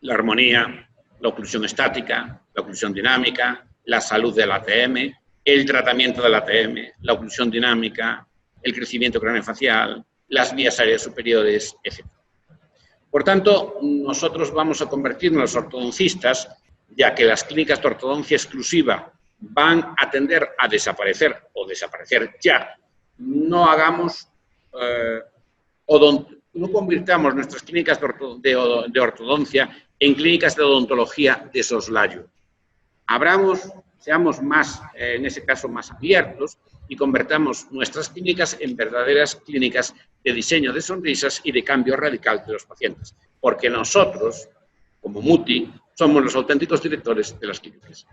[SPEAKER 1] la armonía, la oclusión estática, la oclusión dinámica, la salud del ATM, el tratamiento del ATM, la oclusión dinámica, el crecimiento craneofacial, las vías aéreas superiores, etc. Por tanto, nosotros vamos a convertirnos en los ortodoncistas, ya que las clínicas de ortodoncia exclusiva van a tender a desaparecer o desaparecer ya. No hagamos, no convirtamos nuestras clínicas de ortodoncia en clínicas de odontología de soslayo. Seamos más, en ese caso, más abiertos y convertamos nuestras clínicas en verdaderas clínicas de diseño de sonrisas y de cambio radical de los pacientes. Porque nosotros, como MUTI, somos los auténticos directores de las clínicas.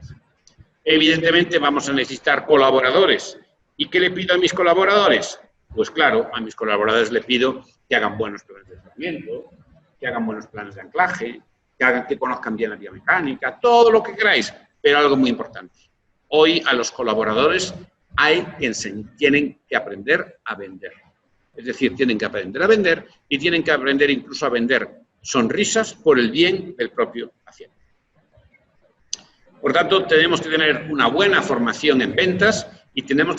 [SPEAKER 1] Evidentemente vamos a necesitar colaboradores. ¿Y qué le pido a mis colaboradores? Pues claro, a mis colaboradores les pido que hagan buenos planes de tratamiento, que hagan buenos planes de anclaje, que conozcan bien la biomecánica, todo lo que queráis, pero algo muy importante. Hoy a los colaboradores tienen que aprender a vender. Es decir, tienen que aprender a vender y tienen que aprender incluso a vender sonrisas por el bien del propio paciente. Por tanto, tenemos que tener una buena formación en ventas y tenemos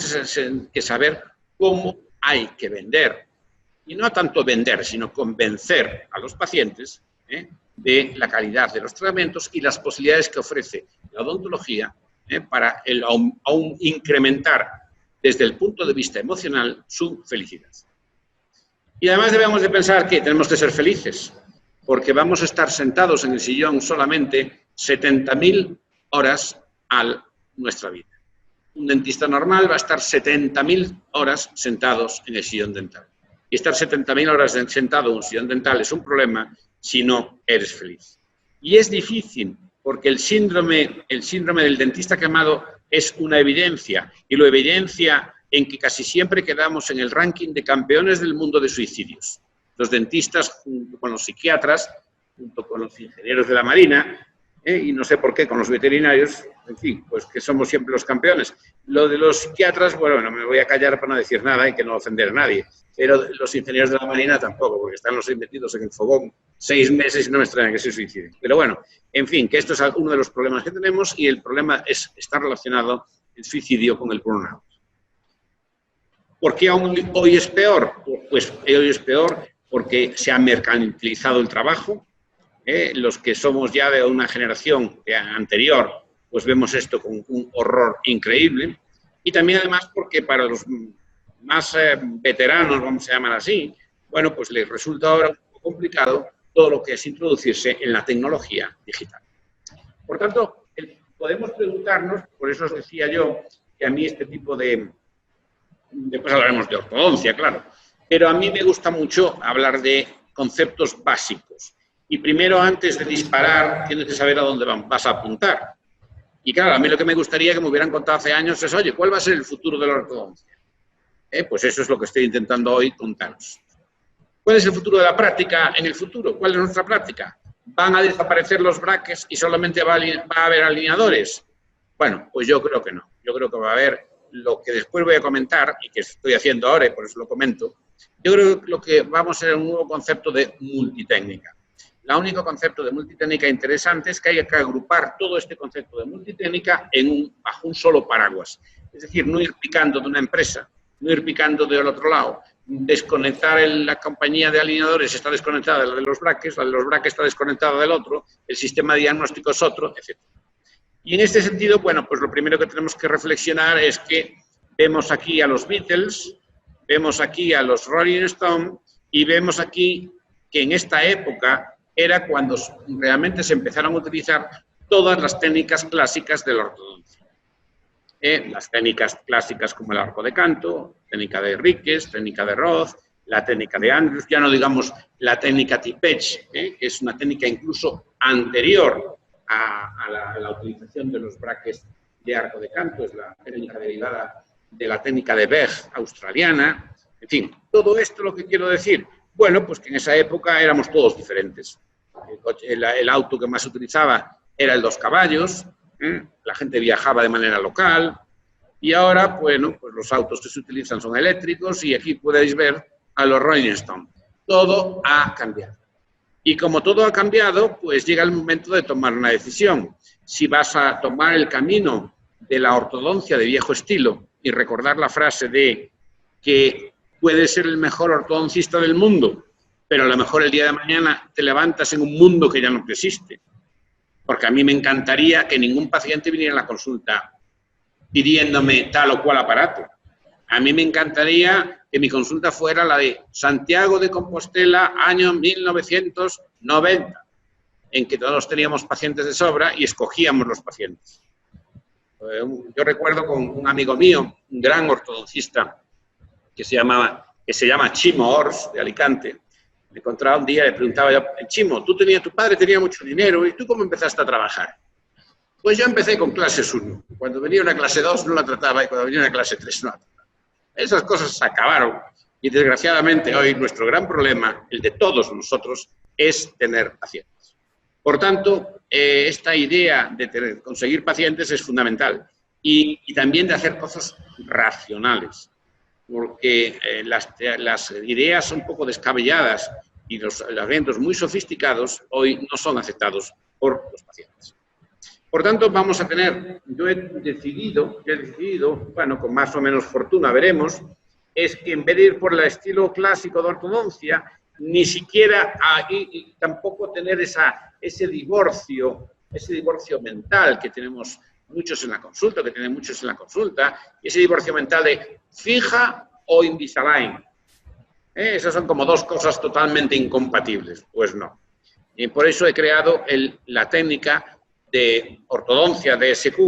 [SPEAKER 1] que saber cómo hay que vender. Y no tanto vender, sino convencer a los pacientes de la calidad de los tratamientos y las posibilidades que ofrece la odontología para aún incrementar desde el punto de vista emocional su felicidad. Y además debemos de pensar que tenemos que ser felices, porque vamos a estar sentados en el sillón solamente 70.000 horas a nuestra vida. Un dentista normal va a estar 70.000 horas sentados en el sillón dental. Y estar 70.000 horas sentado en un sillón dental es un problema si no eres feliz. Y es difícil, porque el síndrome del dentista quemado es una evidencia, y lo evidencia en que casi siempre quedamos en el ranking de campeones del mundo de suicidios. Los dentistas, junto con los psiquiatras, junto con los ingenieros de la Marina, y no sé por qué, con los veterinarios, en fin, pues que somos siempre los campeones. Lo de los psiquiatras, bueno, no me voy a callar para no decir nada y que no ofender a nadie, pero los ingenieros de la Marina tampoco, porque están los metidos en el fogón 6 meses y no me extraña que se suiciden. Pero bueno, en fin, que esto es uno de los problemas que tenemos, y el problema está relacionado el suicidio con el burnout. ¿Por qué hoy es peor? Pues hoy es peor porque se ha mercantilizado el trabajo. Los que somos ya de una generación anterior, pues vemos esto con un horror increíble. Y también además porque para los más veteranos, vamos a llamar así, bueno, pues les resulta ahora un poco complicado todo lo que es introducirse en la tecnología digital. Por tanto, podemos preguntarnos, por eso os decía yo, que a mí este tipo de... Después hablaremos de ortodoncia, claro, pero a mí me gusta mucho hablar de conceptos básicos. Y primero, antes de disparar, tienes que saber a dónde vas a apuntar. Y claro, a mí lo que me gustaría que me hubieran contado hace años es, oye, ¿cuál va a ser el futuro de la ortodoncia? Pues eso es lo que estoy intentando hoy contaros. ¿Cuál es el futuro de la práctica en el futuro? ¿Cuál es nuestra práctica? ¿Van a desaparecer los brackets y solamente va a haber alineadores? Bueno, pues yo creo que no. Yo creo que va a haber lo que después voy a comentar y que estoy haciendo ahora y por eso lo comento. Yo creo que lo que vamos a ser un nuevo concepto de multitécnica. El único concepto de multitécnica interesante es que hay que agrupar todo este concepto de multitécnica bajo un solo paraguas. Es decir, no ir picando de una empresa, no ir picando del otro lado, desconectar la compañía de alineadores está desconectada de la de los brackets, la de los brackets está desconectada del otro, el sistema de diagnóstico es otro, etc. Y en este sentido, bueno, pues lo primero que tenemos que reflexionar es que vemos aquí a los Beatles, vemos aquí a los Rolling Stones y vemos aquí que en esta época era cuando realmente se empezaron a utilizar todas las técnicas clásicas de la ortodoncia. Las técnicas clásicas como el arco de canto, técnica de Ríquez, técnica de Roth, la técnica de Andrews, ya no digamos la técnica Tippech, que es una técnica incluso anterior a la utilización de los brackets de arco de canto, es la técnica derivada de la técnica de Berg australiana. En fin, todo esto lo que quiero decir, bueno, pues que en esa época éramos todos diferentes. El auto que más se utilizaba era el 2 caballos, la gente viajaba de manera local y ahora, bueno, pues los autos que se utilizan son eléctricos y aquí podéis ver a los Rolling Stones. Todo ha cambiado. Y como todo ha cambiado, pues llega el momento de tomar una decisión. Si vas a tomar el camino de la ortodoncia de viejo estilo y recordar la frase de que puedes ser el mejor ortodoncista del mundo, pero a lo mejor el día de mañana te levantas en un mundo que ya no existe. Porque a mí me encantaría que ningún paciente viniera a la consulta pidiéndome tal o cual aparato. A mí me encantaría que mi consulta fuera la de Santiago de Compostela, año 1990, en que todos teníamos pacientes de sobra y escogíamos los pacientes. Yo recuerdo con un amigo mío, un gran ortodoncista, que se llama Chimo Ors, de Alicante. Me encontraba un día y le preguntaba yo, Chimo, tu padre tenía mucho dinero, ¿y tú cómo empezaste a trabajar? Pues yo empecé con clases 1. Cuando venía una clase 2 no la trataba y cuando venía una clase 3 no la trataba. Esas cosas se acabaron y desgraciadamente hoy nuestro gran problema, el de todos nosotros, es tener pacientes. Por tanto, esta idea de conseguir pacientes es fundamental y también de hacer cosas racionales, porque las ideas un poco descabelladas y los eventos muy sofisticados hoy no son aceptados por los pacientes. Por tanto, vamos a tener, yo he decidido, bueno, con más o menos fortuna veremos, es que en vez de ir por el estilo clásico de ortodoncia, ni siquiera y tampoco tener ese divorcio mental que tenemos muchos en la consulta, y ese divorcio mental de fija o Invisalign. Esas son como dos cosas totalmente incompatibles. Pues no. Y por eso he creado la técnica de ortodoncia DSQ.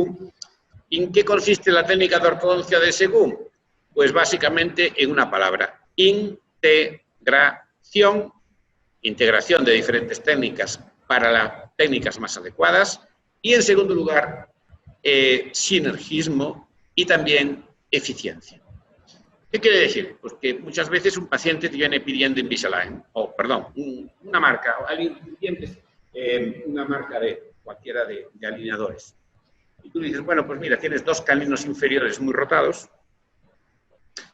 [SPEAKER 1] ¿En qué consiste la técnica de ortodoncia DSQ? Pues básicamente en una palabra, integración de diferentes técnicas para las técnicas más adecuadas y, en segundo lugar, sinergismo y también eficiencia. ¿Qué quiere decir? Pues que muchas veces un paciente te viene pidiendo Invisalign, una marca, una marca de cualquiera de alineadores. Y tú dices, bueno, pues mira, tienes 2 caninos inferiores muy rotados,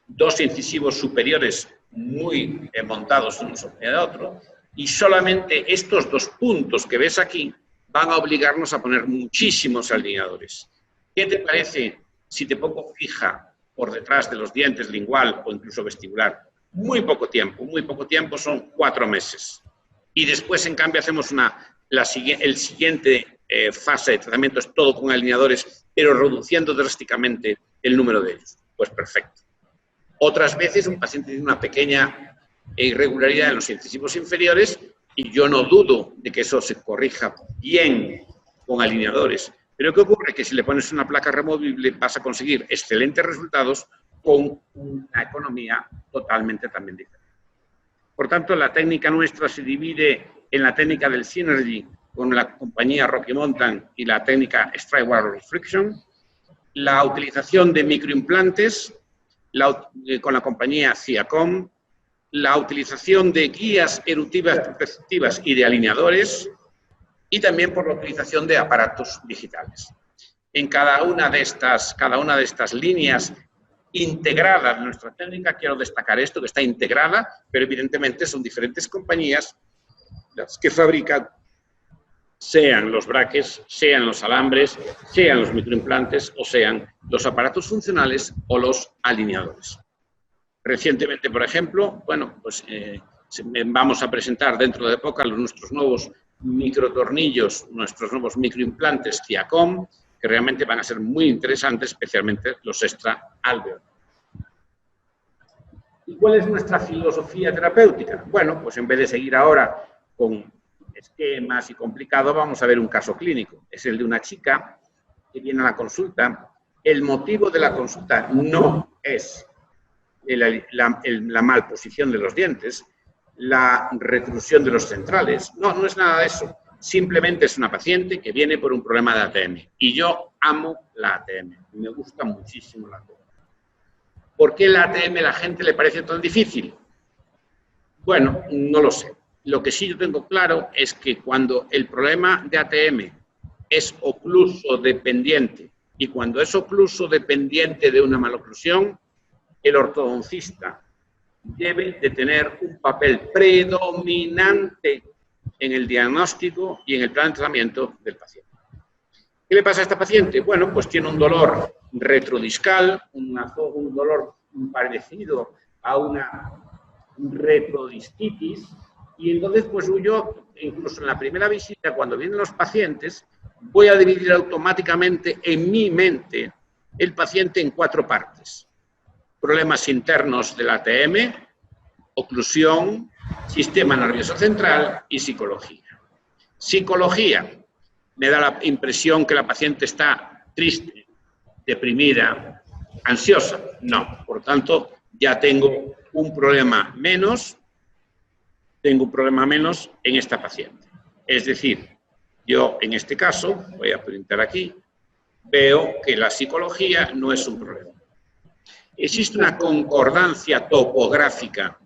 [SPEAKER 1] 2 incisivos superiores muy montados uno sobre el otro, y solamente estos 2 puntos que ves aquí van a obligarnos a poner muchísimos alineadores. ¿Qué te parece si te pongo fija por detrás de los dientes lingual o incluso vestibular? Muy poco tiempo son 4 meses. Y después, en cambio, hacemos el siguiente fase de tratamiento es todo con alineadores, pero reduciendo drásticamente el número de ellos. Pues perfecto. Otras veces un paciente tiene una pequeña irregularidad en los incisivos inferiores y yo no dudo de que eso se corrija bien con alineadores. Pero ¿qué ocurre? Que si le pones una placa removible vas a conseguir excelentes resultados con una economía totalmente también diferente. Por tanto, la técnica nuestra se divide en la técnica del Synergy con la compañía Rocky Mountain y la técnica Stride-Wire Restriction, la utilización de microimplantes con la compañía CIACOM, la utilización de guías erutivas perceptivas y de alineadores, y también por la utilización de aparatos digitales. En cada una de estas líneas integradas de nuestra técnica, quiero destacar esto, que está integrada, pero evidentemente son diferentes compañías las que fabrican, sean los brackets, sean los alambres, sean los microimplantes o sean los aparatos funcionales o los alineadores. Recientemente, por ejemplo, bueno, pues vamos a presentar dentro de poco nuestros nuevos microtornillos, nuestros nuevos microimplantes CIACOM, que realmente van a ser muy interesantes, especialmente los extra alveolar. ¿Y cuál es nuestra filosofía terapéutica? Bueno, pues en vez de seguir ahora con esquemas y complicado, vamos a ver un caso clínico. Es el de una chica que viene a la consulta. El motivo de la consulta no es la malposición de los dientes, la retrusión de los centrales. No, no es nada de eso. Simplemente es una paciente que viene por un problema de ATM. Y yo amo la ATM. Me gusta muchísimo la ATM. ¿Por qué la ATM a la gente le parece tan difícil? Bueno, no lo sé. Lo que sí yo tengo claro es que cuando el problema de ATM es ocluso dependiente y cuando es ocluso dependiente de una maloclusión, el ortodoncista debe de tener un papel predominante en el diagnóstico y en el plan de tratamiento del paciente. ¿Qué le pasa a esta paciente? Bueno, pues tiene un dolor retrodiscal, un dolor parecido a una retrodiscitis, y entonces pues yo, incluso en la primera visita, cuando vienen los pacientes, voy a dividir automáticamente en mi mente el paciente en 4 partes. Problemas internos del ATM, oclusión, sistema nervioso central y psicología. Psicología, me da la impresión que la paciente está triste, deprimida, ansiosa. No, por tanto, ya tengo un problema menos en esta paciente. Es decir, yo en este caso, voy a printar aquí, veo que la psicología no es un problema. ¿Existe una concordancia topográfica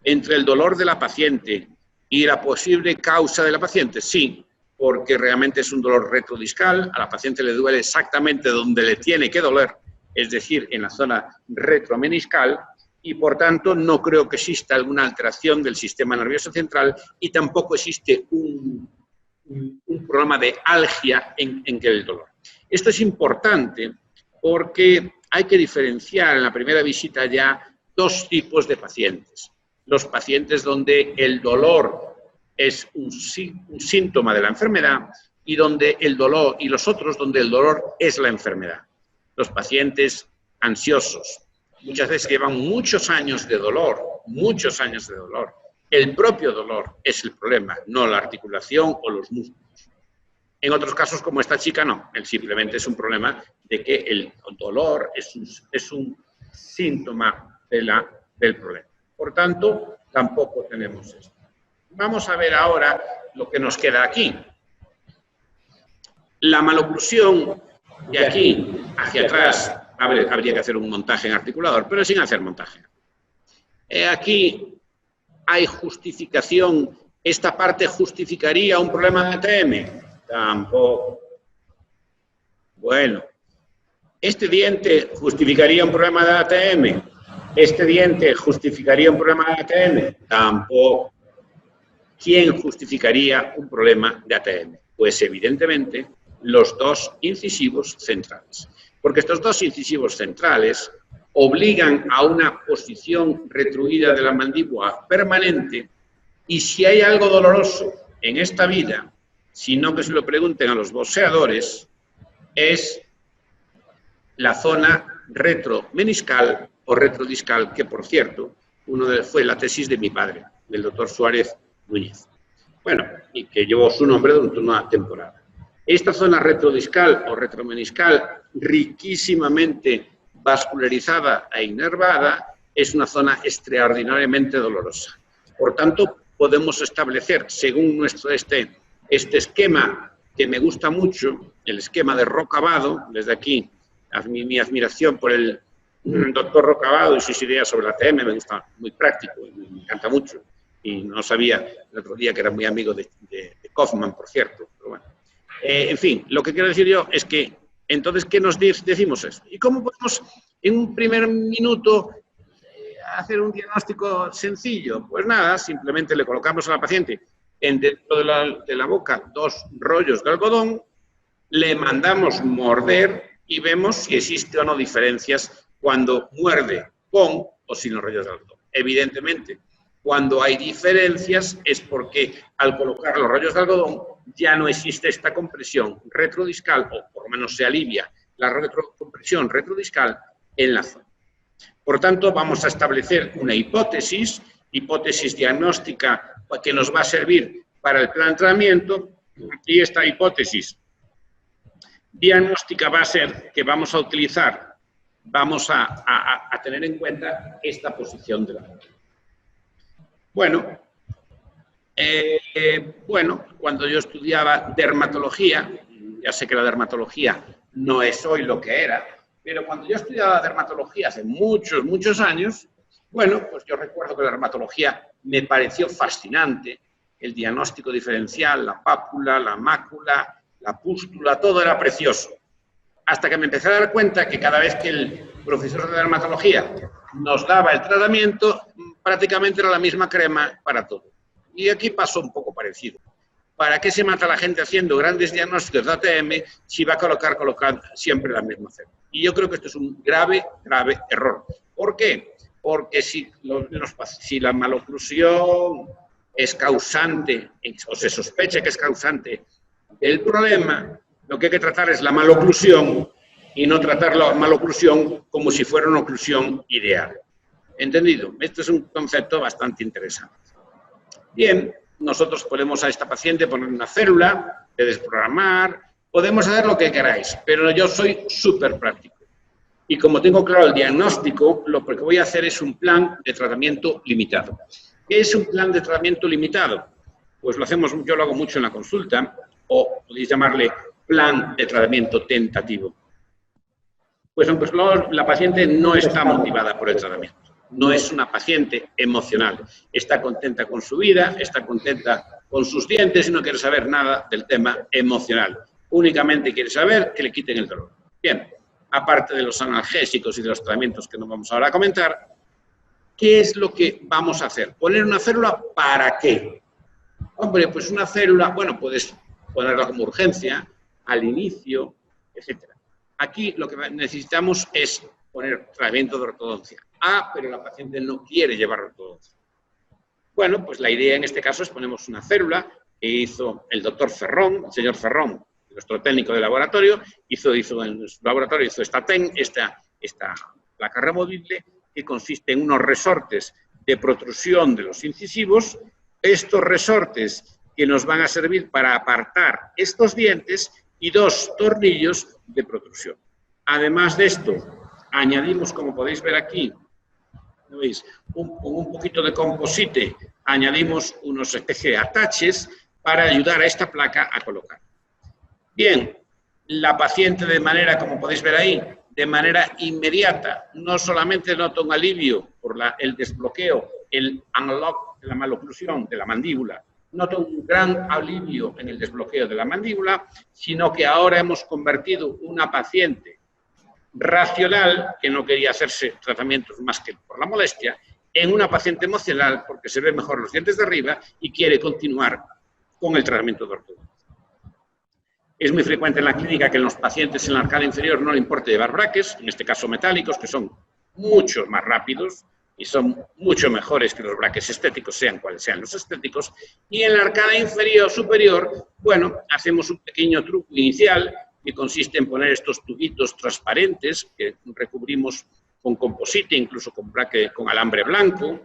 [SPEAKER 1] entre el dolor de la paciente y la posible causa de la paciente? Sí, porque realmente es un dolor retrodiscal, a la paciente le duele exactamente donde le tiene que doler, es decir, en la zona retromeniscal, y por tanto no creo que exista alguna alteración del sistema nervioso central y tampoco existe un problema de algia en el dolor. Esto es importante porque hay que diferenciar en la primera visita ya 2 tipos de pacientes. Los pacientes donde el dolor es un síntoma de la enfermedad y los otros donde el dolor es la enfermedad. Los pacientes ansiosos muchas veces llevan muchos años de dolor, muchos años de dolor. El propio dolor es el problema, no la articulación o los músculos. En otros casos, como esta chica, no. Simplemente es un problema de que el dolor es un síntoma del problema. Por tanto, tampoco tenemos esto. Vamos a ver ahora lo que nos queda aquí. La maloclusión de aquí hacia atrás, habría que hacer un montaje en articulador, pero sin hacer montaje. Aquí hay justificación. ¿Esta parte justificaría un problema de ATM? Tampoco. Bueno, ¿este diente justificaría un problema de ATM? ¿Este diente justificaría un problema de ATM? Tampoco. ¿Quién justificaría un problema de ATM? Pues evidentemente los 2 incisivos centrales. Porque estos 2 incisivos centrales obligan a una posición retruida de la mandíbula permanente y si hay algo doloroso en esta vida, sino que se lo pregunten a los boxeadores, es la zona retromeniscal o retrodiscal, que por cierto, fue la tesis de mi padre, del doctor Suárez Núñez. Bueno, y que llevó su nombre durante una temporada. Esta zona retrodiscal o retromeniscal, riquísimamente vascularizada e inervada, es una zona extraordinariamente dolorosa. Por tanto, podemos establecer, según nuestro este esquema que me gusta mucho, el esquema de Rocabado, desde aquí mi admiración por el doctor Rocabado y sus ideas sobre la ATM, me gusta, muy práctico, me encanta mucho, y no sabía el otro día que era muy amigo de Kaufman, por cierto, pero bueno. En fin, lo que quiero decir yo es que, entonces, ¿qué nos decimos eso? ¿Y cómo podemos, en un primer minuto, hacer un diagnóstico sencillo? Pues nada, simplemente le colocamos a la paciente dentro de la boca 2 rollos de algodón, le mandamos morder y vemos si existe o no diferencias cuando muerde con o sin los rollos de algodón. Evidentemente, cuando hay diferencias es porque al colocar los rollos de algodón ya no existe esta compresión retrodiscal, o por lo menos se alivia la compresión retrodiscal en la zona. Por tanto, vamos a establecer una hipótesis diagnóstica que nos va a servir para el plan de tratamiento, y esta hipótesis diagnóstica va a ser que vamos a utilizar, vamos a tener en cuenta esta posición de la boca. Bueno, cuando yo estudiaba dermatología, ya sé que la dermatología no es hoy lo que era, pero cuando yo estudiaba dermatología hace muchos, muchos años, bueno, pues yo recuerdo que la dermatología me pareció fascinante, el diagnóstico diferencial, la pápula, la mácula, la pústula, todo era precioso. Hasta que me empecé a dar cuenta que cada vez que el profesor de dermatología nos daba el tratamiento, prácticamente era la misma crema para todo. Y aquí pasó un poco parecido. ¿Para qué se mata a la gente haciendo grandes diagnósticos de ATM si va a colocar siempre la misma célula? Y yo creo que esto es un grave, grave error. ¿Por qué? Porque si la maloclusión es causante, o se sospecha que es causante del problema, lo que hay que tratar es la maloclusión y no tratar la maloclusión como si fuera una oclusión ideal. ¿Entendido? Este es un concepto bastante interesante. Bien, nosotros podemos a esta paciente poner una célula, de desprogramar, podemos hacer lo que queráis, pero yo soy súper práctico. Y como tengo claro el diagnóstico, lo que voy a hacer es un plan de tratamiento limitado. ¿Qué es un plan de tratamiento limitado? Pues yo lo hago mucho en la consulta, o podéis llamarle plan de tratamiento tentativo. Pues la paciente no está motivada por el tratamiento. No es una paciente emocional. Está contenta con su vida, está contenta con sus dientes y no quiere saber nada del tema emocional. Únicamente quiere saber que le quiten el dolor. Bien, aparte de los analgésicos y de los tratamientos que no vamos ahora a comentar, ¿qué es lo que vamos a hacer? ¿Poner una célula para qué? Hombre, pues una célula, bueno, puedes ponerla como urgencia, al inicio, etc. Aquí lo que necesitamos es poner tratamiento de ortodoncia. Pero la paciente no quiere llevar ortodoncia. Bueno, pues la idea en este caso es ponemos una célula que hizo el doctor Ferrón, el señor Ferrón, nuestro técnico de laboratorio, hizo en su laboratorio esta placa removible que consiste en unos resortes de protrusión de los incisivos. Estos resortes que nos van a servir para apartar estos dientes y 2 tornillos de protrusión. Además de esto, añadimos, como podéis ver aquí, ¿veis? Un poquito de composite, añadimos unos especie de ataches para ayudar a esta placa a colocar. Bien, la paciente de manera, como podéis ver ahí, de manera inmediata, no solamente nota un alivio por el desbloqueo, el unlock de la maloclusión de la mandíbula, nota un gran alivio en el desbloqueo de la mandíbula, sino que ahora hemos convertido una paciente racional, que no quería hacerse tratamientos más que por la molestia, en una paciente emocional porque se ve mejor los dientes de arriba y quiere continuar con el tratamiento de ortodoncia. Es muy frecuente en la clínica que en los pacientes en la arcada inferior no le importa llevar braques, en este caso metálicos, que son mucho más rápidos, y son mucho mejores que los braques estéticos, sean cuales sean los estéticos. Y en la arcada inferior superior, bueno, hacemos un pequeño truco inicial que consiste en poner estos tubitos transparentes que recubrimos con composite, incluso con alambre blanco,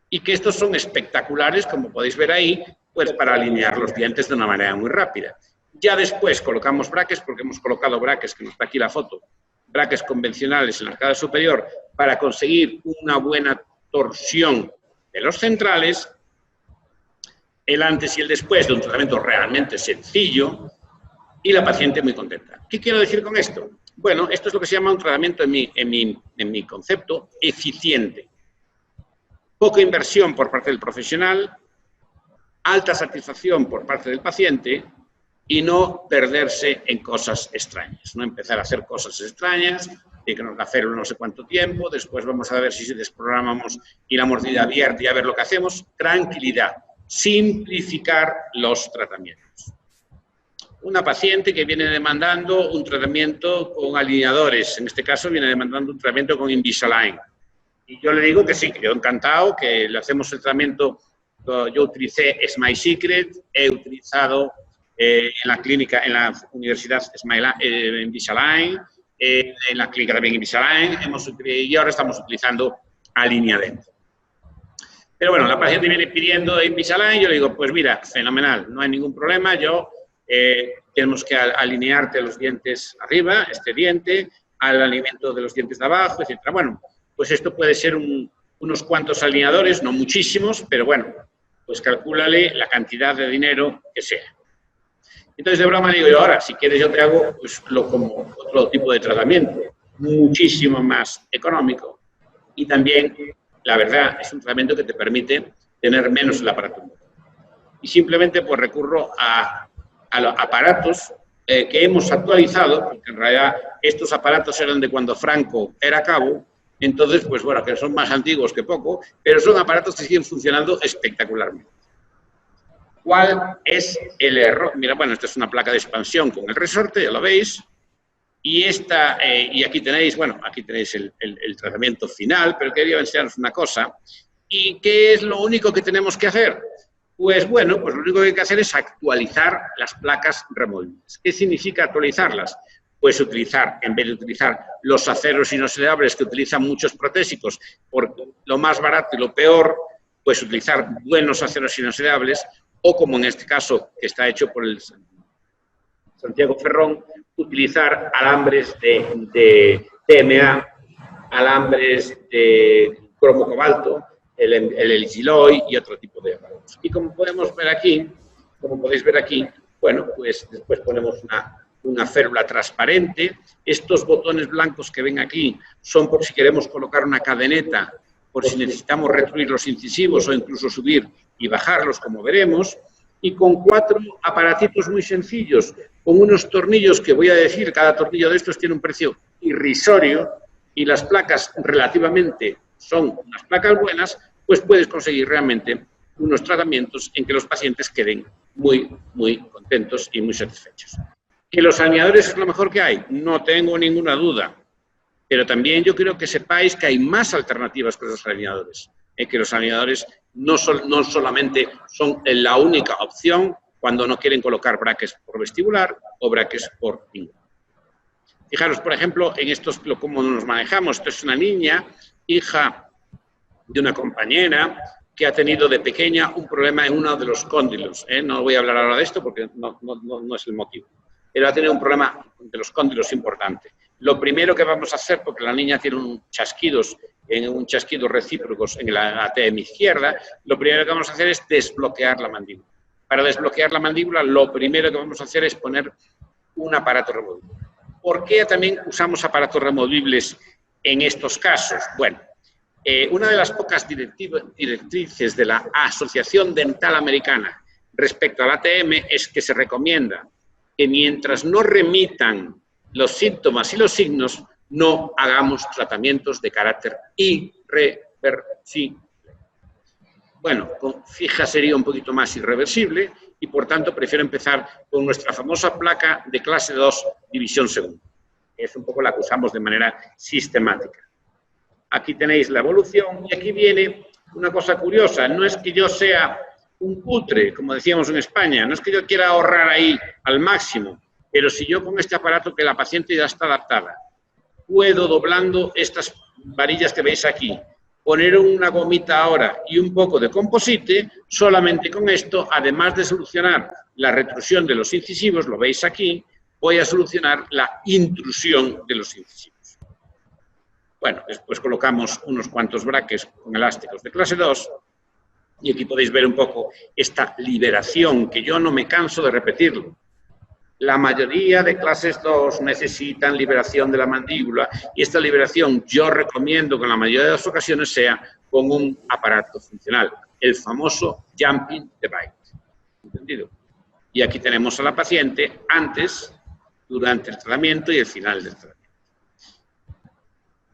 [SPEAKER 1] y que estos son espectaculares, como podéis ver ahí, pues para alinear los dientes de una manera muy rápida. Ya después colocamos braques, porque hemos colocado braques, que nos está aquí la foto, braques convencionales en la arcada superior, para conseguir una buena torsión de los centrales, el antes y el después de un tratamiento realmente sencillo, y la paciente muy contenta. ¿Qué quiero decir con esto? Bueno, esto es lo que se llama un tratamiento, en mi concepto, eficiente. Poca inversión por parte del profesional, alta satisfacción por parte del paciente y no perderse en cosas extrañas. No empezar a hacer cosas extrañas, de que nos va a hacer no sé cuánto tiempo, después vamos a ver si desprogramamos y la mordida abierta y a ver lo que hacemos. Tranquilidad, simplificar los tratamientos. Una paciente que viene demandando un tratamiento con alineadores, en este caso viene demandando un tratamiento con Invisalign. Y yo le digo que sí, que yo encantado, que le hacemos el tratamiento. Yo utilicé Smile Secret, he utilizado en la clínica, en la Universidad Invisalign, en la clínica también Invisalign, y ahora estamos utilizando Alinea Dental. Pero bueno, la paciente viene pidiendo Invisalign, yo le digo, pues mira, fenomenal, no hay ningún problema, tenemos que alinearte los dientes arriba, este diente, al alineamiento de los dientes de abajo, etc. Bueno, pues esto puede ser unos cuantos alineadores, no muchísimos, pero bueno, pues calcúlale la cantidad de dinero que sea. Entonces, de broma digo yo, ahora, si quieres yo te hago pues, como otro tipo de tratamiento, muchísimo más económico y también, la verdad, es un tratamiento que te permite tener menos el aparato. Y simplemente pues recurro a los aparatos que hemos actualizado, porque en realidad estos aparatos eran de cuando Franco era cabo. Entonces, pues bueno, que son más antiguos que poco, pero son aparatos que siguen funcionando espectacularmente. ¿Cuál es el error? Mira, bueno, esta es una placa de expansión con el resorte, ya lo veis. Y y aquí tenéis, bueno, aquí tenéis el tratamiento final, pero quería enseñaros una cosa. ¿Y qué es lo único que tenemos que hacer? Pues bueno, pues lo único que hay que hacer es actualizar las placas removibles. ¿Qué significa actualizarlas? Pues utilizar, en vez de utilizar los aceros inoxidables que utilizan muchos protésicos, por lo más barato y lo peor, pues utilizar buenos aceros inoxidables, o como en este caso, que está hecho por el Santiago Ferrón, utilizar alambres de TMA, alambres de cromo cobalto, el Giloy y otro tipo de aparatos. Y como podemos ver aquí, como podéis ver aquí, bueno, pues después ponemos una férula transparente. Estos botones blancos que ven aquí son por si queremos colocar una cadeneta, por si necesitamos retruir los incisivos o incluso subir y bajarlos, como veremos. Y con 4 aparatitos muy sencillos, con unos tornillos que voy a decir, cada tornillo de estos tiene un precio irrisorio y las placas relativamente son unas placas buenas, pues puedes conseguir realmente unos tratamientos en que los pacientes queden muy, muy contentos y muy satisfechos. ¿Que los alineadores es lo mejor que hay? No tengo ninguna duda. Pero también yo quiero que sepáis que hay más alternativas que los alineadores. Que los alineadores no solamente son la única opción cuando no quieren colocar braques por vestibular o braques por pingo. Fijaros, por ejemplo, en estos, cómo nos manejamos. Esto es una niña, hija de una compañera, que ha tenido de pequeña un problema en uno de los cóndilos. No voy a hablar ahora de esto porque no es el motivo. Pero ha tenido un problema de los cóndilos importante. Lo primero que vamos a hacer, porque la niña tiene un chasquido recíprocos en la ATM izquierda, lo primero que vamos a hacer es desbloquear la mandíbula. Para desbloquear la mandíbula, lo primero que vamos a hacer es poner un aparato removible. ¿Por qué también usamos aparatos removibles en estos casos? Bueno, una de las pocas directrices de la Asociación Dental Americana respecto al ATM es que se recomienda que mientras no remitan los síntomas y los signos, no hagamos tratamientos de carácter irreversible. Bueno, con fija sería un poquito más irreversible y por tanto prefiero empezar con nuestra famosa placa de clase 2, división segunda. Es un poco la que usamos de manera sistemática. Aquí tenéis la evolución y aquí viene una cosa curiosa. No es que yo sea un cutre, como decíamos en España, no es que yo quiera ahorrar ahí al máximo, pero si yo con este aparato que la paciente ya está adaptada, puedo, doblando estas varillas que veis aquí, poner una gomita ahora y un poco de composite, solamente con esto, además de solucionar la retrusión de los incisivos, lo veis aquí, voy a solucionar la intrusión de los incisivos. Bueno, después colocamos unos cuantos braques con elásticos de clase 2 y aquí podéis ver un poco esta liberación, que yo no me canso de repetirlo. La mayoría de clases 2 necesitan liberación de la mandíbula y esta liberación yo recomiendo que en la mayoría de las ocasiones sea con un aparato funcional, el famoso jumping device. ¿Entendido? Y aquí tenemos a la paciente antes, durante el tratamiento y el final del tratamiento.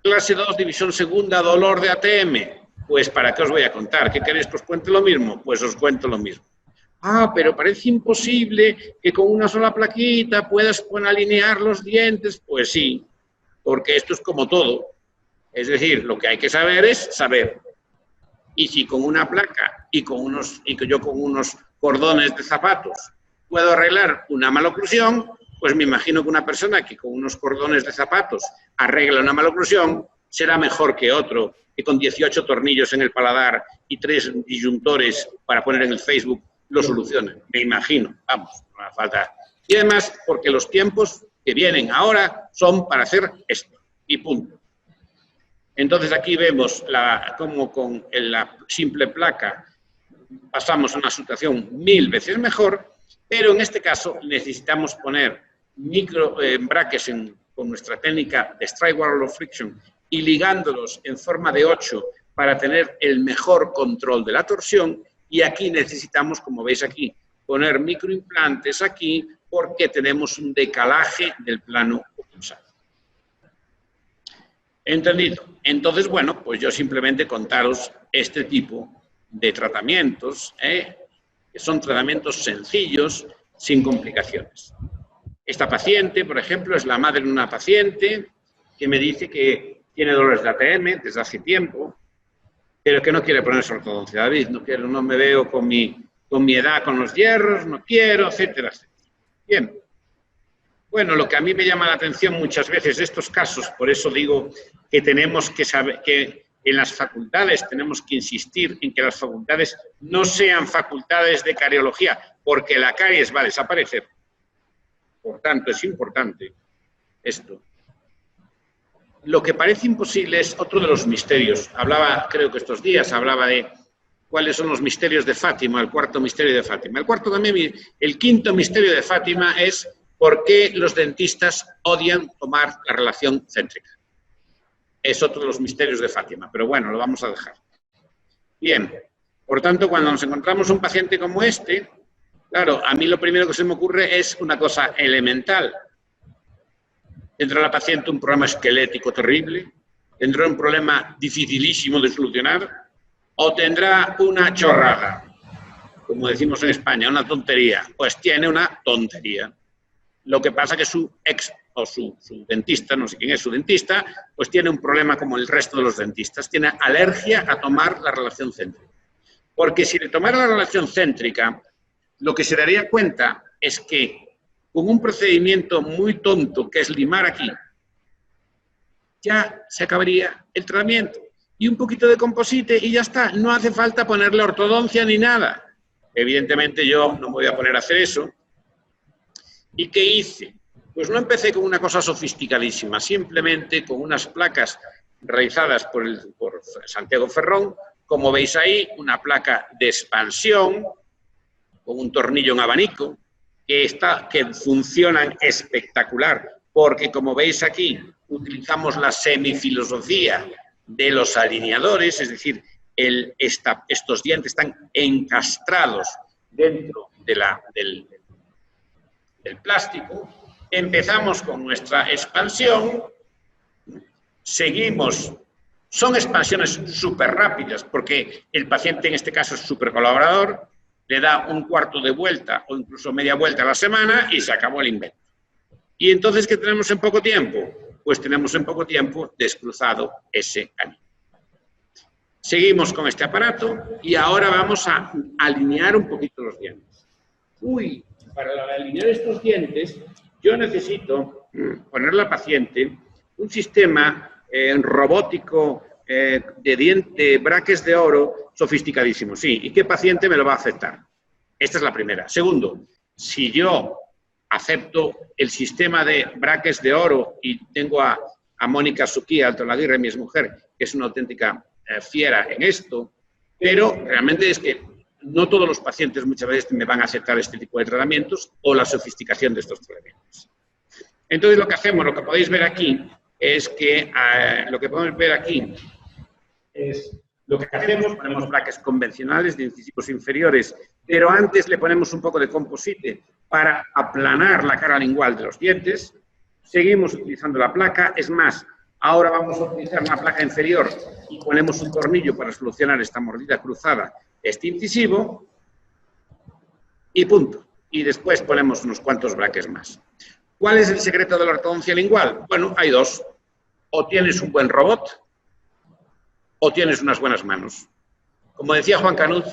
[SPEAKER 1] Clase 2, división segunda, dolor de ATM. Pues, ¿para qué os voy a contar? ¿Qué queréis que os cuente lo mismo? Pues os cuento lo mismo. Ah, pero parece imposible que con una sola plaquita puedas alinear los dientes. Pues sí, porque esto es como todo. Es decir, lo que hay que saber es saber. Y si con una placa y que yo con unos cordones de zapatos puedo arreglar una maloclusión, pues me imagino que una persona que con unos cordones de zapatos arregla una maloclusión será mejor que otro que con 18 tornillos en el paladar y 3 disyuntores para poner en el Facebook lo solucionen. Me imagino, vamos, no hace falta. Y además, porque los tiempos que vienen ahora son para hacer esto, y punto. Entonces aquí vemos cómo con la simple placa pasamos a una situación 1000 veces mejor, pero en este caso necesitamos poner brackets con nuestra técnica de strike wall of friction y ligándolos en forma de 8 para tener el mejor control de la torsión. Y aquí necesitamos, como veis aquí, poner microimplantes aquí porque tenemos un decalaje del plano occlusal. ¿Entendido? Entonces, bueno, pues yo simplemente contaros este tipo de tratamientos, que son tratamientos sencillos, sin complicaciones. Esta paciente, por ejemplo, es la madre de una paciente que me dice que tiene dolores de ATM desde hace tiempo, pero que no quiere ponerse ortodoncia. David, no me veo con mi edad, con los hierros, no quiero, etcétera, etcétera. Bien. Bueno, lo que a mí me llama la atención muchas veces de estos casos, por eso digo que tenemos que saber que en las facultades tenemos que insistir en que las facultades no sean facultades de cariología, porque la caries va a desaparecer. Por tanto, es importante esto. Lo que parece imposible es otro de los misterios. Hablaba, creo que estos días, hablaba de cuáles son los misterios de Fátima, el cuarto misterio de Fátima. El quinto misterio de Fátima es por qué los dentistas odian tomar la relación céntrica. Es otro de los misterios de Fátima, pero bueno, lo vamos a dejar. Bien, por tanto, cuando nos encontramos un paciente como este, claro, a mí lo primero que se me ocurre es una cosa elemental. ¿Tendrá la paciente un problema esquelético terrible? ¿Tendrá un problema dificilísimo de solucionar? ¿O tendrá una chorrada? Como decimos en España, una tontería. Pues tiene una tontería. Lo que pasa es que su dentista, no sé quién es su dentista, pues tiene un problema como el resto de los dentistas. Tiene alergia a tomar la relación céntrica. Porque si le tomara la relación céntrica, lo que se daría cuenta es que con un procedimiento muy tonto, que es limar aquí, ya se acabaría el tratamiento. Y un poquito de composite y ya está. No hace falta ponerle ortodoncia ni nada. Evidentemente yo no me voy a poner a hacer eso. ¿Y qué hice? Pues no empecé con una cosa sofisticadísima, simplemente con unas placas realizadas por Santiago Ferrón, como veis ahí, una placa de expansión, con un tornillo en abanico, que funcionan espectacular, porque como veis aquí, utilizamos la semifilosofía de los alineadores, es decir, estos dientes están encastrados dentro del plástico. Empezamos con nuestra expansión, seguimos, son expansiones súper rápidas, porque el paciente en este caso es súper colaborador, le da un cuarto de vuelta o incluso media vuelta a la semana y se acabó el invento. ¿Y entonces qué tenemos en poco tiempo? Pues tenemos en poco tiempo descruzado ese canino. Seguimos con este aparato y ahora vamos a alinear un poquito los dientes. Uy, para alinear estos dientes yo necesito ponerle al paciente un sistema robótico de braques de oro sofisticadísimo. Sí, ¿y qué paciente me lo va a aceptar? Esta es la primera. Segundo, si yo acepto el sistema de braques de oro y tengo a Mónica Suquía Altolaguirre, mi exmujer, que es una auténtica fiera en esto, pero realmente es que no todos los pacientes muchas veces me van a aceptar este tipo de tratamientos o la sofisticación de estos tratamientos. Entonces, lo que hacemos, lo que podéis ver aquí, es que ponemos braques convencionales de incisivos inferiores, pero antes le ponemos un poco de composite para aplanar la cara lingual de los dientes. Seguimos utilizando la placa, es más, ahora vamos a utilizar una placa inferior y ponemos un tornillo para solucionar esta mordida cruzada, este incisivo, y punto. Y después ponemos unos cuantos braques más. ¿Cuál es el secreto de la ortodoncia lingual? Bueno, hay dos. O tienes un buen robot, o tienes unas buenas manos. Como decía Juan Canut,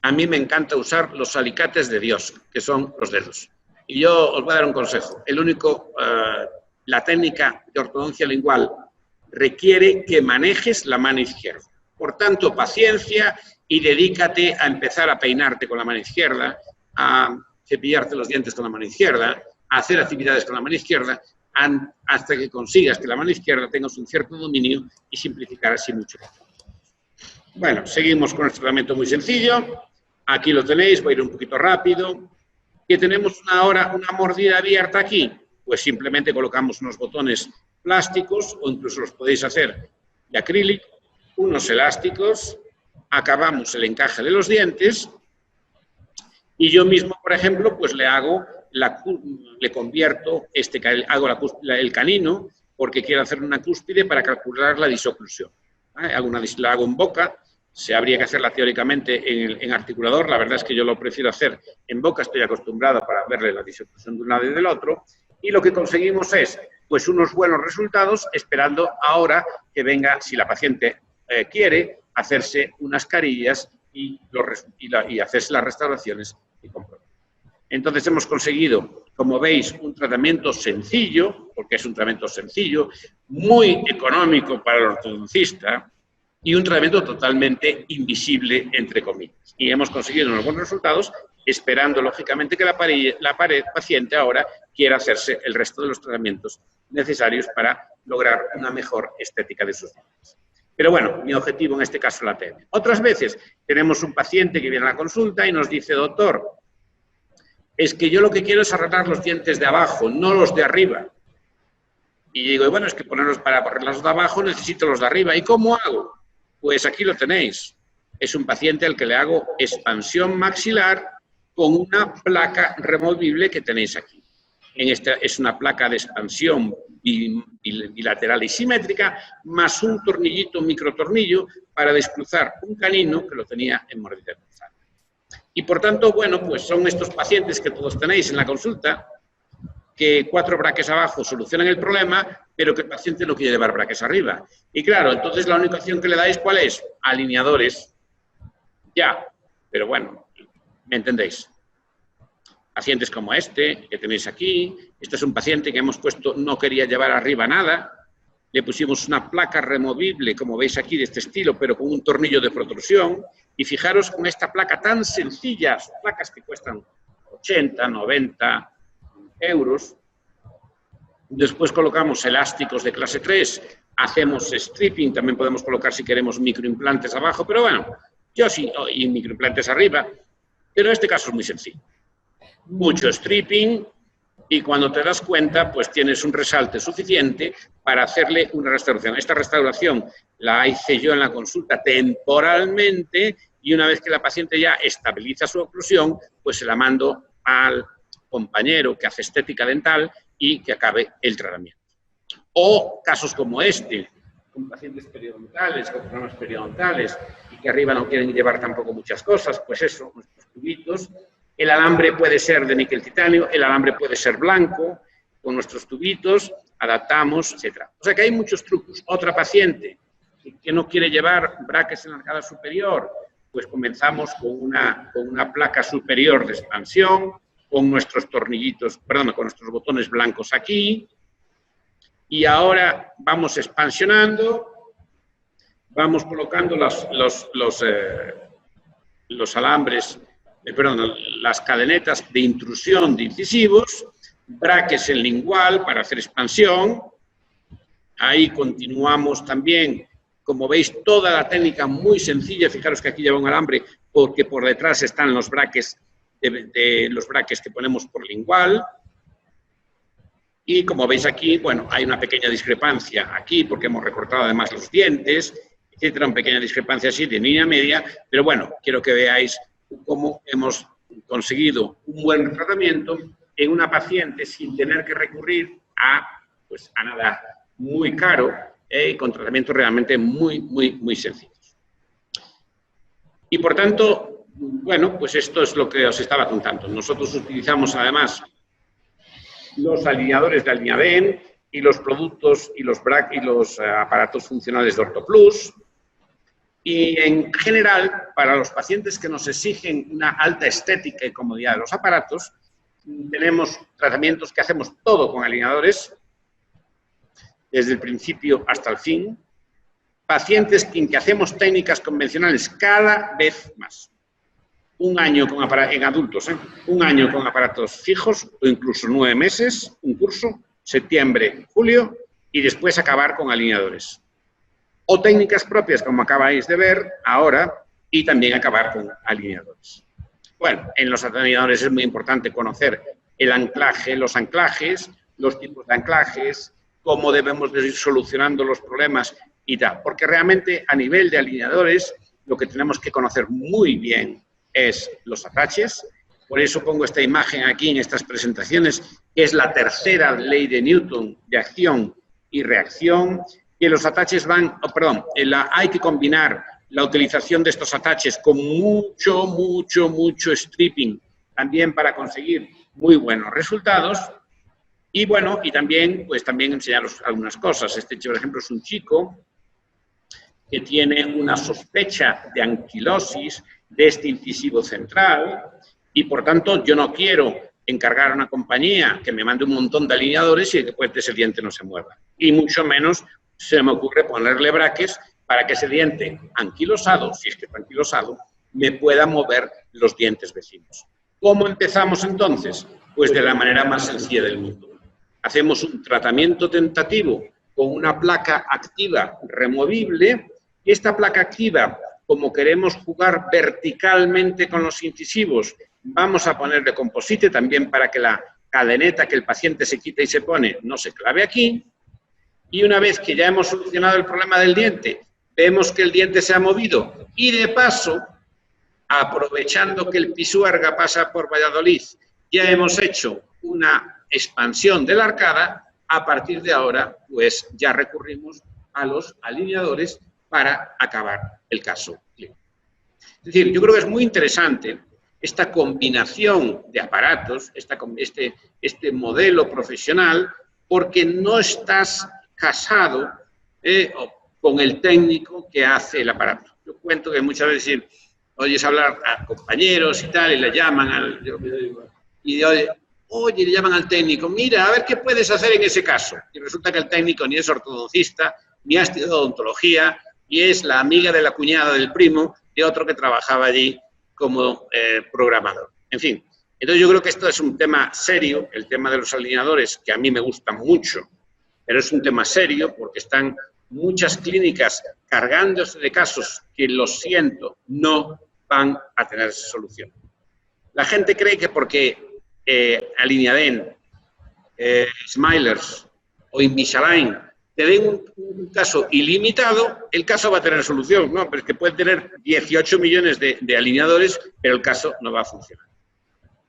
[SPEAKER 1] a mí me encanta usar los alicates de Dios, que son los dedos. Y yo os voy a dar un consejo. La técnica de ortodoncia lingual requiere que manejes la mano izquierda. Por tanto, paciencia y dedícate a empezar a peinarte con la mano izquierda, a cepillarte los dientes con la mano izquierda, a hacer actividades con la mano izquierda, hasta que consigas que la mano izquierda tenga un cierto dominio y simplificar así mucho. Bueno, seguimos con este tratamiento muy sencillo. Aquí lo tenéis, voy a ir un poquito rápido. ¿Que tenemos una mordida abierta aquí? Pues simplemente colocamos unos botones plásticos, o incluso los podéis hacer de acrílico, unos elásticos, acabamos el encaje de los dientes, y yo mismo, por ejemplo, pues le convierto, el canino, porque quiero hacer una cúspide para calcular la disoclusión. La hago en boca, se habría que hacerla teóricamente en articulador, la verdad es que yo lo prefiero hacer en boca, estoy acostumbrado para verle la disoclusión de un lado y del otro, y lo que conseguimos es pues unos buenos resultados, esperando ahora que venga, si la paciente quiere, hacerse unas carillas y hacerse las restauraciones y comprobar. Entonces hemos conseguido, como veis, un tratamiento sencillo, porque es un tratamiento sencillo, muy económico para el ortodoncista y un tratamiento totalmente invisible, entre comillas. Y hemos conseguido unos buenos resultados, esperando, lógicamente, que la paciente ahora quiera hacerse el resto de los tratamientos necesarios para lograr una mejor estética de sus dientes. Pero bueno, mi objetivo en este caso la tengo. Otras veces tenemos un paciente que viene a la consulta y nos dice, doctor, es que yo lo que quiero es arreglar los dientes de abajo, no los de arriba. Y digo, bueno, es que para arreglar los de abajo necesito los de arriba. ¿Y cómo hago? Pues aquí lo tenéis. Es un paciente al que le hago expansión maxilar con una placa removible que tenéis aquí. Esta es una placa de expansión bilateral y simétrica, más un tornillito, un microtornillo, para descruzar un canino que lo tenía en mordida cruzada. Y por tanto, bueno, pues son estos pacientes que todos tenéis en la consulta, que 4 braques abajo solucionan el problema, pero que el paciente no quiere llevar braques arriba. Y claro, entonces la única opción que le dais, ¿cuál es? Alineadores. Ya, pero bueno, ¿me entendéis? Pacientes como este, que tenéis aquí. Este es un paciente que hemos puesto, no quería llevar arriba nada. Le pusimos una placa removible, como veis aquí, de este estilo, pero con un tornillo de protrusión. Y fijaros con esta placa tan sencilla, placas que cuestan 80, 90 euros. Después colocamos elásticos de clase 3, hacemos stripping, también podemos colocar si queremos microimplantes abajo, pero bueno, yo sí, y microimplantes arriba, pero en este caso es muy sencillo. Mucho stripping y cuando te das cuenta, pues tienes un resalte suficiente para hacerle una restauración. Esta restauración la hice yo en la consulta temporalmente y una vez que la paciente ya estabiliza su oclusión, pues se la mando al compañero que hace estética dental y que acabe el tratamiento. O casos como este, con pacientes periodontales, con problemas periodontales y que arriba no quieren llevar tampoco muchas cosas, pues eso, nuestros tubitos. El alambre puede ser de níquel titanio, el alambre puede ser blanco, con nuestros tubitos adaptamos, etc. O sea que hay muchos trucos. Otra paciente que que no quiere llevar brackets en la arcada superior, pues comenzamos con una placa superior de expansión, con nuestros tornillitos, perdón, con nuestros botones blancos aquí, y ahora vamos expansionando, vamos colocando los alambres, perdón, las cadenetas de intrusión de incisivos, brackets en lingual para hacer expansión. Ahí continuamos también, como veis, toda la técnica muy sencilla. Fijaros que aquí lleva un alambre porque por detrás están los brackets, los brackets que ponemos por lingual. Y como veis aquí, bueno, hay una pequeña discrepancia aquí porque hemos recortado además los dientes, etcétera, una pequeña discrepancia así de línea media, pero bueno, quiero que veáis cómo hemos conseguido un buen tratamiento en una paciente sin tener que recurrir pues, a nada muy caro, con tratamientos realmente muy sencillos. Y por tanto, bueno, pues esto es lo que os estaba contando. Nosotros utilizamos además los alineadores de Alineaden y los productos y los aparatos funcionales de OrtoPlus. Y en general, para los pacientes que nos exigen una alta estética y comodidad de los aparatos, tenemos tratamientos que hacemos todo con alineadores, desde el principio hasta el fin. Pacientes en que hacemos técnicas convencionales cada vez más. Un año con en adultos, un año con aparatos fijos o incluso 9 meses, un curso, septiembre, julio, y después acabar con alineadores. O técnicas propias, como acabáis de ver ahora, y también acabar con alineadores. Bueno, en los alineadores es muy importante conocer el anclaje, los anclajes, los tipos de anclajes, cómo debemos de ir solucionando los problemas y tal. Porque realmente a nivel de alineadores lo que tenemos que conocer muy bien es los attaches. Por eso pongo esta imagen aquí en estas presentaciones, que es la tercera ley de Newton de acción y reacción, que los attaches van, hay que combinar la utilización de estos attaches con mucho stripping, también para conseguir muy buenos resultados. Y bueno, y también, pues también enseñaros algunas cosas. Este, por ejemplo, es un chico que tiene una sospecha de anquilosis de este incisivo central y, por tanto, yo no quiero encargar a una compañía que me mande un montón de alineadores y que después ese diente no se mueva. Y mucho menos se me ocurre ponerle brackets para que ese diente anquilosado, si es que está anquilosado, me pueda mover los dientes vecinos. ¿Cómo empezamos entonces? Pues de la manera más sencilla del mundo. Hacemos un tratamiento tentativo con una placa activa removible y esta placa activa, como queremos jugar verticalmente con los incisivos, vamos a ponerle composite también para que la cadeneta que el paciente se quita y se pone no se clave aquí. Y una vez que ya hemos solucionado el problema del diente, vemos que el diente se ha movido y de paso, aprovechando que el Pisuerga pasa por Valladolid, ya hemos hecho una expansión de la arcada. A partir de ahora, pues ya recurrimos a los alineadores para acabar el caso clínico. Es decir, yo creo que es muy interesante esta combinación de aparatos, este modelo profesional, porque no estás casado con el técnico que hace el aparato. Yo cuento que muchas veces oyes hablar a compañeros y tal, y le llaman oye, le llaman al técnico, mira, a ver qué puedes hacer en ese caso. Y resulta que el técnico ni es ortodoncista, ni ha estudiado odontología, y es la amiga de la cuñada del primo de otro que trabajaba allí como programador. En fin, entonces yo creo que esto es un tema serio, el tema de los alineadores, que a mí me gusta mucho, pero es un tema serio porque están muchas clínicas cargándose de casos que, lo siento, no van a tener solución. La gente cree que porque Alineaden, Smilers o Invisalign te den un caso ilimitado, el caso va a tener solución. No, pero es que puede tener 18 millones de alineadores, pero el caso no va a funcionar.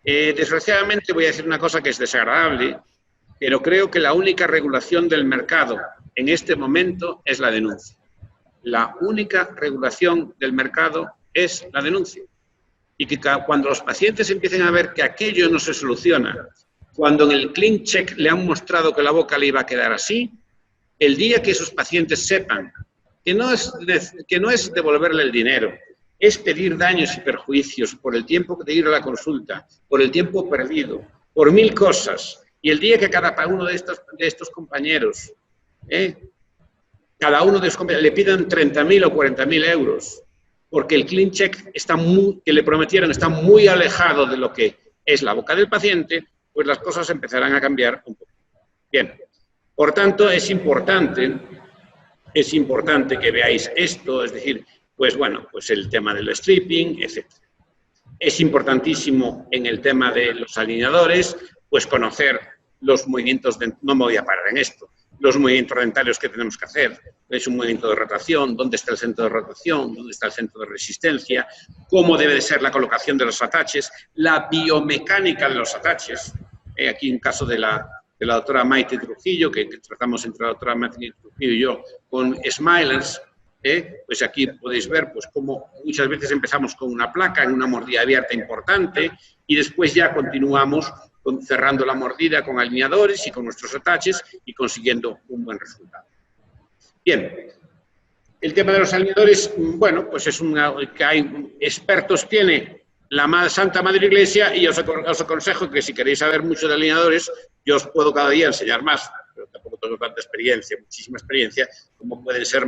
[SPEAKER 1] Desgraciadamente voy a decir una cosa que es desagradable, pero creo que la única regulación del mercado en este momento es la denuncia. La única regulación del mercado es la denuncia. Y que cuando los pacientes empiecen a ver que aquello no se soluciona, cuando en el clean check le han mostrado que la boca le iba a quedar así, el día que esos pacientes sepan que no es devolverle el dinero, es pedir daños y perjuicios por el tiempo de ir a la consulta, por el tiempo perdido, por 1000 cosas. Y el día que cada uno de estos compañeros, cada uno de estos compañeros le pidan 30.000 o 40.000 euros, porque el clean check que le prometieron está muy alejado de lo que es la boca del paciente, pues las cosas empezarán a cambiar un poco. Bien, por tanto, es importante que veáis esto, es decir, pues bueno, pues el tema del stripping, etc. Es importantísimo en el tema de los alineadores, pues conocer los movimientos, no me voy a parar en esto, los movimientos dentarios que tenemos que hacer, es un movimiento de rotación, dónde está el centro de rotación, dónde está el centro de resistencia, cómo debe de ser la colocación de los ataches, la biomecánica de los ataches. Aquí un caso de la doctora Maite Trujillo, que tratamos entre la doctora Maite Trujillo y yo, con Smilers, pues aquí podéis ver pues cómo muchas veces empezamos con una placa en una mordida abierta importante y después ya continuamos cerrando la mordida con alineadores y con nuestros ataches y consiguiendo un buen resultado. Bien, el tema de los alineadores, bueno, pues es que hay expertos, tiene la Santa Madre Iglesia, y os aconsejo que si queréis saber mucho de alineadores, yo os puedo cada día enseñar más, pero tampoco tengo tanta experiencia, muchísima experiencia, como pueden ser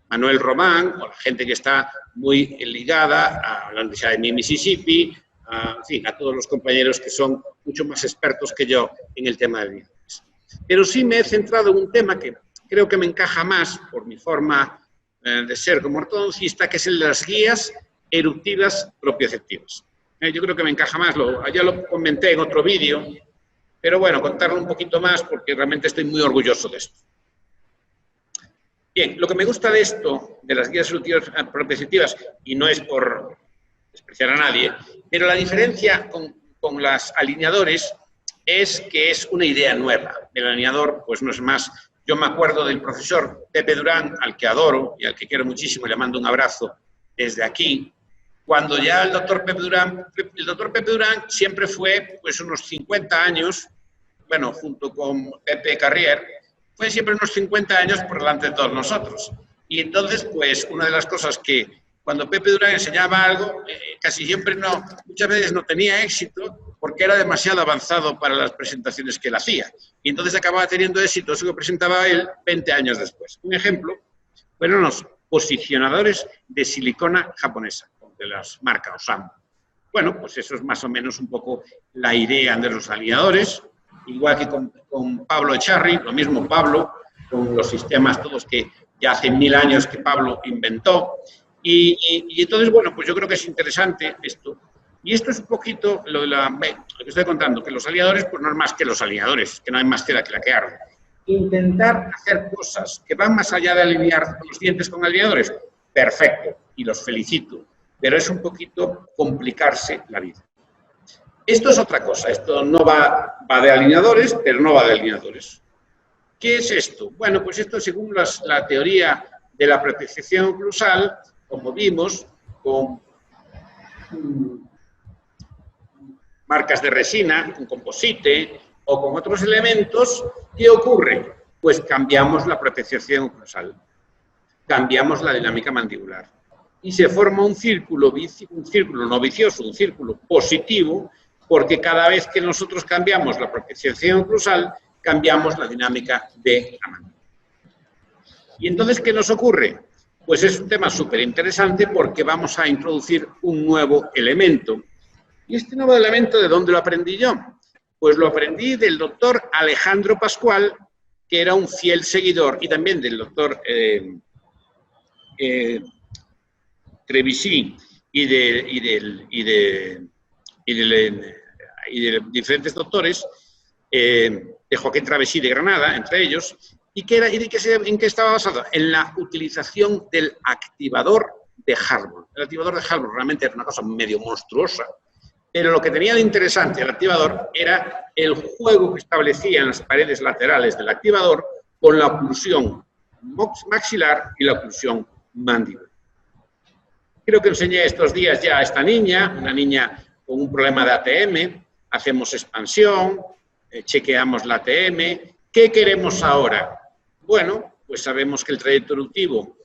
[SPEAKER 1] Manuel Román, o la gente que está muy ligada a la Universidad de Mississippi, en fin, a todos los compañeros que son mucho más expertos que yo en el tema de alineadores. Pero sí me he centrado en un tema que creo que me encaja más por mi forma de ser como ortodoncista, que es el de las guías eruptivas propioceptivas. Yo creo que me encaja más, ya lo comenté en otro vídeo, pero bueno, contarlo un poquito más porque realmente estoy muy orgulloso de esto. Bien, lo que me gusta de esto, de las guías eruptivas propioceptivas, y no es por despreciar a nadie, pero la diferencia con los alineadores es que es una idea nueva. El alineador, pues no es más. Yo me acuerdo del profesor Pepe Durán, al que adoro y al que quiero muchísimo, le mando un abrazo desde aquí, cuando ya el doctor Pepe Durán siempre fue, pues unos 50 años, bueno, junto con Pepe Carrier, fue siempre unos 50 años por delante de todos nosotros. Y entonces, pues, una de las cosas que cuando Pepe Durán enseñaba algo, casi siempre muchas veces no tenía éxito porque era demasiado avanzado para las presentaciones que él hacía. Y entonces acababa teniendo éxito eso que presentaba él 20 años después. Un ejemplo fueron los posicionadores de silicona japonesa, de las marcas Osamu. Bueno, pues eso es más o menos un poco la idea de los alineadores, igual que con Pablo Echarri, lo mismo Pablo, con los sistemas todos que ya hace 1000 años que Pablo inventó. Y entonces, bueno, pues yo creo que es interesante esto. Y esto es un poquito lo que estoy contando, que los alineadores, pues no es más que los alineadores, que no hay más tela que la que arde. Intentar hacer cosas que van más allá de alinear los dientes con alineadores, perfecto, y los felicito, pero es un poquito complicarse la vida. Esto es otra cosa, esto no va de alineadores, pero no va de alineadores. ¿Qué es esto? Bueno, pues esto según la teoría de la propiocepción oclusal, como vimos, con marcas de resina, con composite o con otros elementos, ¿qué ocurre? Pues cambiamos la propiocepción oclusal, cambiamos la dinámica mandibular y se forma un círculo no vicioso, un círculo positivo, porque cada vez que nosotros cambiamos la propiocepción oclusal, cambiamos la dinámica de la mandíbula. ¿Y entonces qué nos ocurre? Pues es un tema súper interesante porque vamos a introducir un nuevo elemento. ¿Y este nuevo elemento de dónde lo aprendí yo? Pues lo aprendí del doctor Alejandro Pascual, que era un fiel seguidor, y también del doctor Trevisí y de diferentes doctores, de Joaquín Travesí de Granada, entre ellos, ¿en qué estaba basado? En la utilización del activador de Harvard. El activador de Harvard realmente era una cosa medio monstruosa, pero lo que tenía de interesante el activador era el juego que establecía en las paredes laterales del activador con la oclusión maxilar y la oclusión mandibular. Creo que enseñé estos días ya a esta niña, una niña con un problema de ATM, hacemos expansión, chequeamos la ATM. ¿Qué queremos ahora? Bueno, pues sabemos que el trayecto eruptivo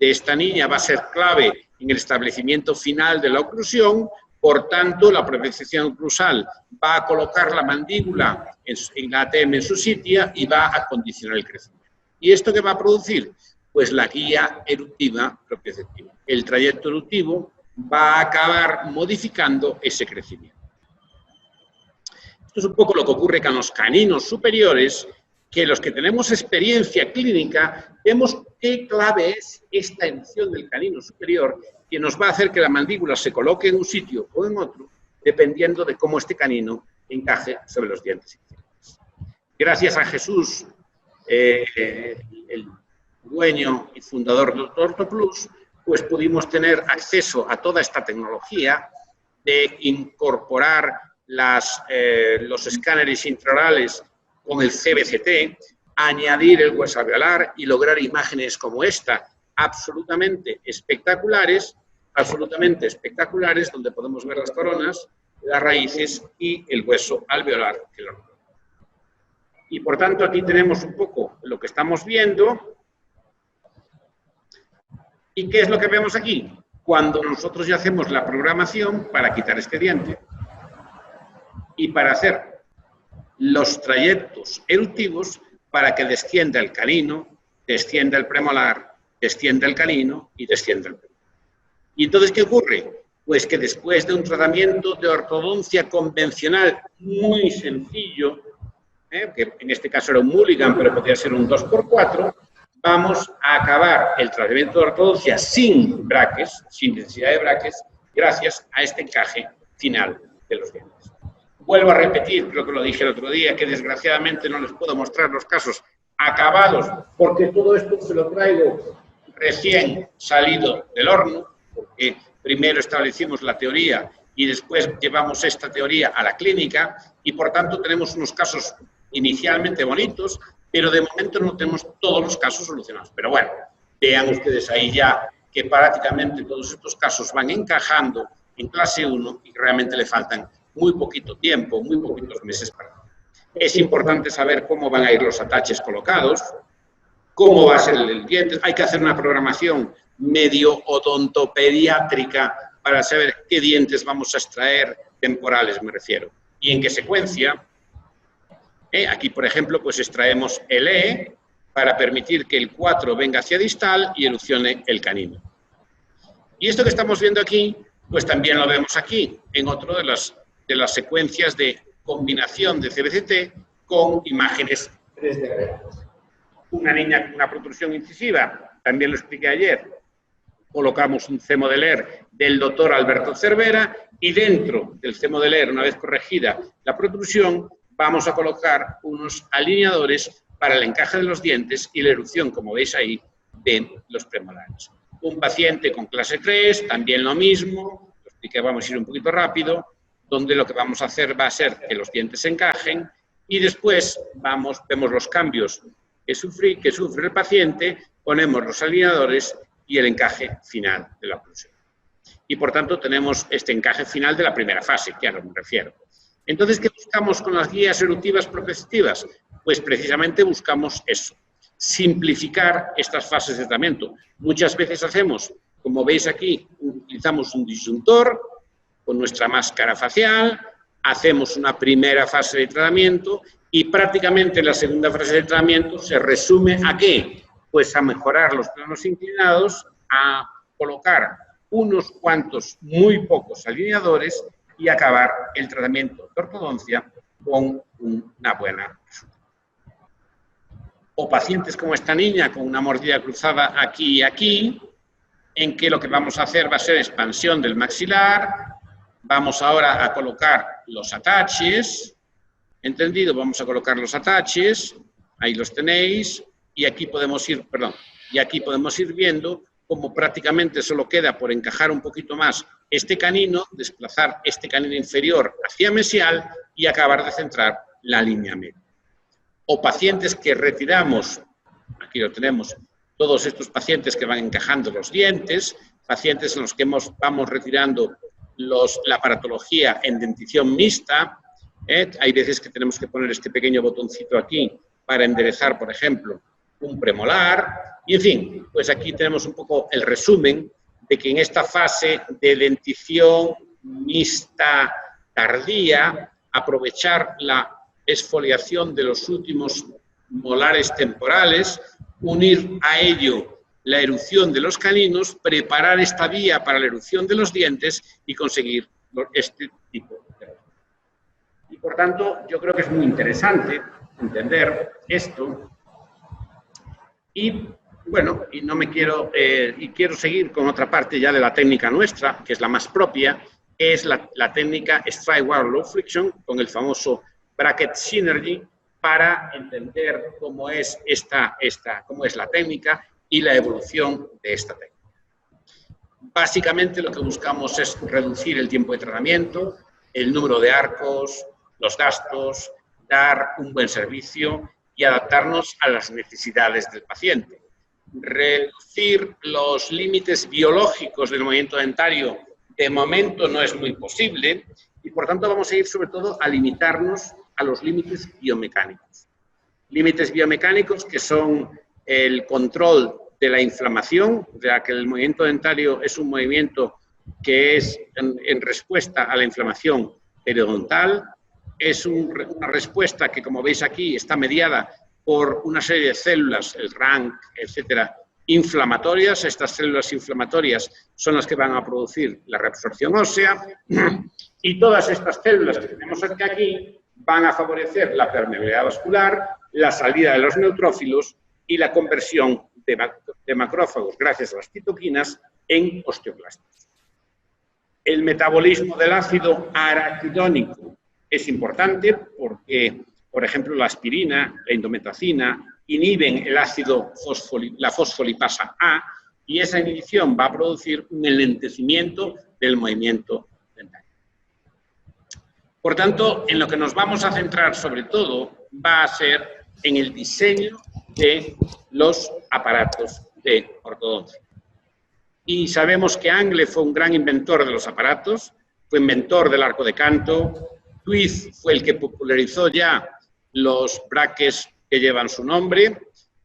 [SPEAKER 1] de esta niña va a ser clave en el establecimiento final de la oclusión. Por tanto, la propiocepción oclusal va a colocar la mandíbula en la ATM en su sitio y va a condicionar el crecimiento. ¿Y esto qué va a producir? Pues la guía eruptiva propioceptiva. El trayecto eruptivo va a acabar modificando ese crecimiento. Esto es un poco lo que ocurre con los caninos superiores, que los que tenemos experiencia clínica vemos qué clave es esta erupción del canino superior que nos va a hacer que la mandíbula se coloque en un sitio o en otro, dependiendo de cómo este canino encaje sobre los dientes inferiores. Gracias a Jesús, el dueño y fundador de OrtoPlus, pues pudimos tener acceso a toda esta tecnología de incorporar los escáneres intraorales con el CBCT, añadir el hueso alveolar y lograr imágenes como esta, absolutamente espectaculares, donde podemos ver las coronas, las raíces y el hueso alveolar que lo rodea. Y por tanto aquí tenemos un poco lo que estamos viendo. ¿Y qué es lo que vemos aquí? Cuando nosotros ya hacemos la programación para quitar este diente y para hacer los trayectos eruptivos para que descienda el canino, descienda el premolar, descienda el canino y descienda el premolar. ¿Y entonces qué ocurre? Pues que después de un tratamiento de ortodoncia convencional muy sencillo, que en este caso era un Mulligan, pero podría ser un 2x4, vamos a acabar el tratamiento de ortodoncia sin braques, sin necesidad de braques, gracias a este encaje final de los dientes. Vuelvo a repetir, creo que lo dije el otro día, que desgraciadamente no les puedo mostrar los casos acabados, porque todo esto se lo traigo recién salido del horno, porque primero establecimos la teoría y después llevamos esta teoría a la clínica y por tanto tenemos unos casos inicialmente bonitos, pero de momento no tenemos todos los casos solucionados. Pero bueno, vean ustedes ahí ya que prácticamente todos estos casos van encajando en clase 1 y realmente le faltan muy poquito tiempo, muy poquitos meses para. Es importante saber cómo van a ir los ataches colocados, cómo va a ser el diente. Hay que hacer una programación medio odontopediátrica para saber qué dientes vamos a extraer, temporales me refiero, y en qué secuencia. Aquí, por ejemplo, pues extraemos el E para permitir que el 4 venga hacia distal y erupcione el canino. Y esto que estamos viendo aquí, pues también lo vemos aquí, en otro de las secuencias de combinación de CBCT con imágenes 3D reales. Una niña con una protrusión incisiva, también lo expliqué ayer, colocamos un C-modeler del doctor Alberto Cervera y dentro del C-modeler, una vez corregida la protrusión, vamos a colocar unos alineadores para el encaje de los dientes y la erupción, como veis ahí, de los premolares. Un paciente con clase 3, también lo mismo, lo expliqué, vamos a ir un poquito rápido, donde lo que vamos a hacer va a ser que los dientes se encajen y después vemos los cambios que sufre el paciente, ponemos los alineadores y el encaje final de la oclusión. Y por tanto tenemos este encaje final de la primera fase, que a lo que me refiero. Entonces, ¿qué buscamos con las guías eruptivas propioceptivas? Pues precisamente buscamos eso, simplificar estas fases de tratamiento. Muchas veces hacemos, como veis aquí, utilizamos un disyuntor con nuestra máscara facial, hacemos una primera fase de tratamiento y prácticamente la segunda fase de tratamiento se resume ¿a qué? Pues a mejorar los planos inclinados, a colocar unos cuantos, muy pocos alineadores y acabar el tratamiento de ortodoncia con una buena resulta. O pacientes como esta niña con una mordida cruzada aquí y aquí, en que lo que vamos a hacer va a ser expansión del maxilar. Vamos ahora a colocar los ataches, ¿entendido? Vamos a colocar los ataches, ahí los tenéis, y aquí podemos ir, viendo cómo prácticamente solo queda por encajar un poquito más este canino, desplazar este canino inferior hacia mesial y acabar de centrar la línea media. O pacientes que retiramos, aquí lo tenemos, todos estos pacientes que van encajando los dientes, pacientes en los que vamos retirando la aparatología en dentición mixta. Hay veces que tenemos que poner este pequeño botoncito aquí para enderezar, por ejemplo, un premolar. Y, en fin, pues aquí tenemos un poco el resumen de que en esta fase de dentición mixta tardía, aprovechar la exfoliación de los últimos molares temporales, unir a ello la erupción de los caninos, preparar esta vía para la erupción de los dientes y conseguir este tipo de erupción. Y por tanto, yo creo que es muy interesante entender esto. Y bueno, y no me quiero, y quiero seguir con otra parte ya de la técnica nuestra, que es la más propia, que es la técnica Strike Wire Low Friction, con el famoso Bracket Synergy, para entender cómo es cómo es la técnica y la evolución de esta técnica. Básicamente lo que buscamos es reducir el tiempo de tratamiento, el número de arcos, los gastos, dar un buen servicio y adaptarnos a las necesidades del paciente. Reducir los límites biológicos del movimiento dentario de momento no es muy posible y por tanto vamos a ir sobre todo a limitarnos a los límites biomecánicos. Límites biomecánicos que son el control de la inflamación, ya que el movimiento dentario es un movimiento que es en respuesta a la inflamación periodontal, es una respuesta que, como veis aquí, está mediada por una serie de células, el RANK, etcétera, inflamatorias. Estas células inflamatorias son las que van a producir la reabsorción ósea y todas estas células que tenemos aquí van a favorecer la permeabilidad vascular, la salida de los neutrófilos y la conversión de macrófagos, gracias a las citoquinas, en osteoclastos. El metabolismo del ácido araquidónico es importante porque, por ejemplo, la aspirina, la indometacina, inhiben el ácido la fosfolipasa A y esa inhibición va a producir un enlentecimiento del movimiento dentario. Por tanto, en lo que nos vamos a centrar sobre todo va a ser en el diseño de los aparatos de ortodoncia. Y sabemos que Angle fue un gran inventor de los aparatos, fue inventor del arco de canto. Twist fue el que popularizó ya los brackets que llevan su nombre,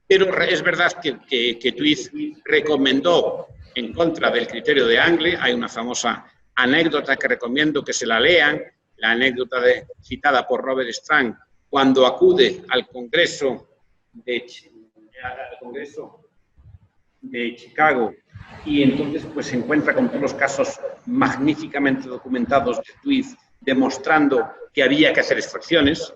[SPEAKER 1] pero es verdad que Twist recomendó en contra del criterio de Angle. Hay una famosa anécdota que recomiendo que se la lean, la anécdota citada por Robert Strang cuando acude al Congreso de Chicago y entonces pues se encuentra con todos los casos magníficamente documentados de Twist demostrando que había que hacer extracciones,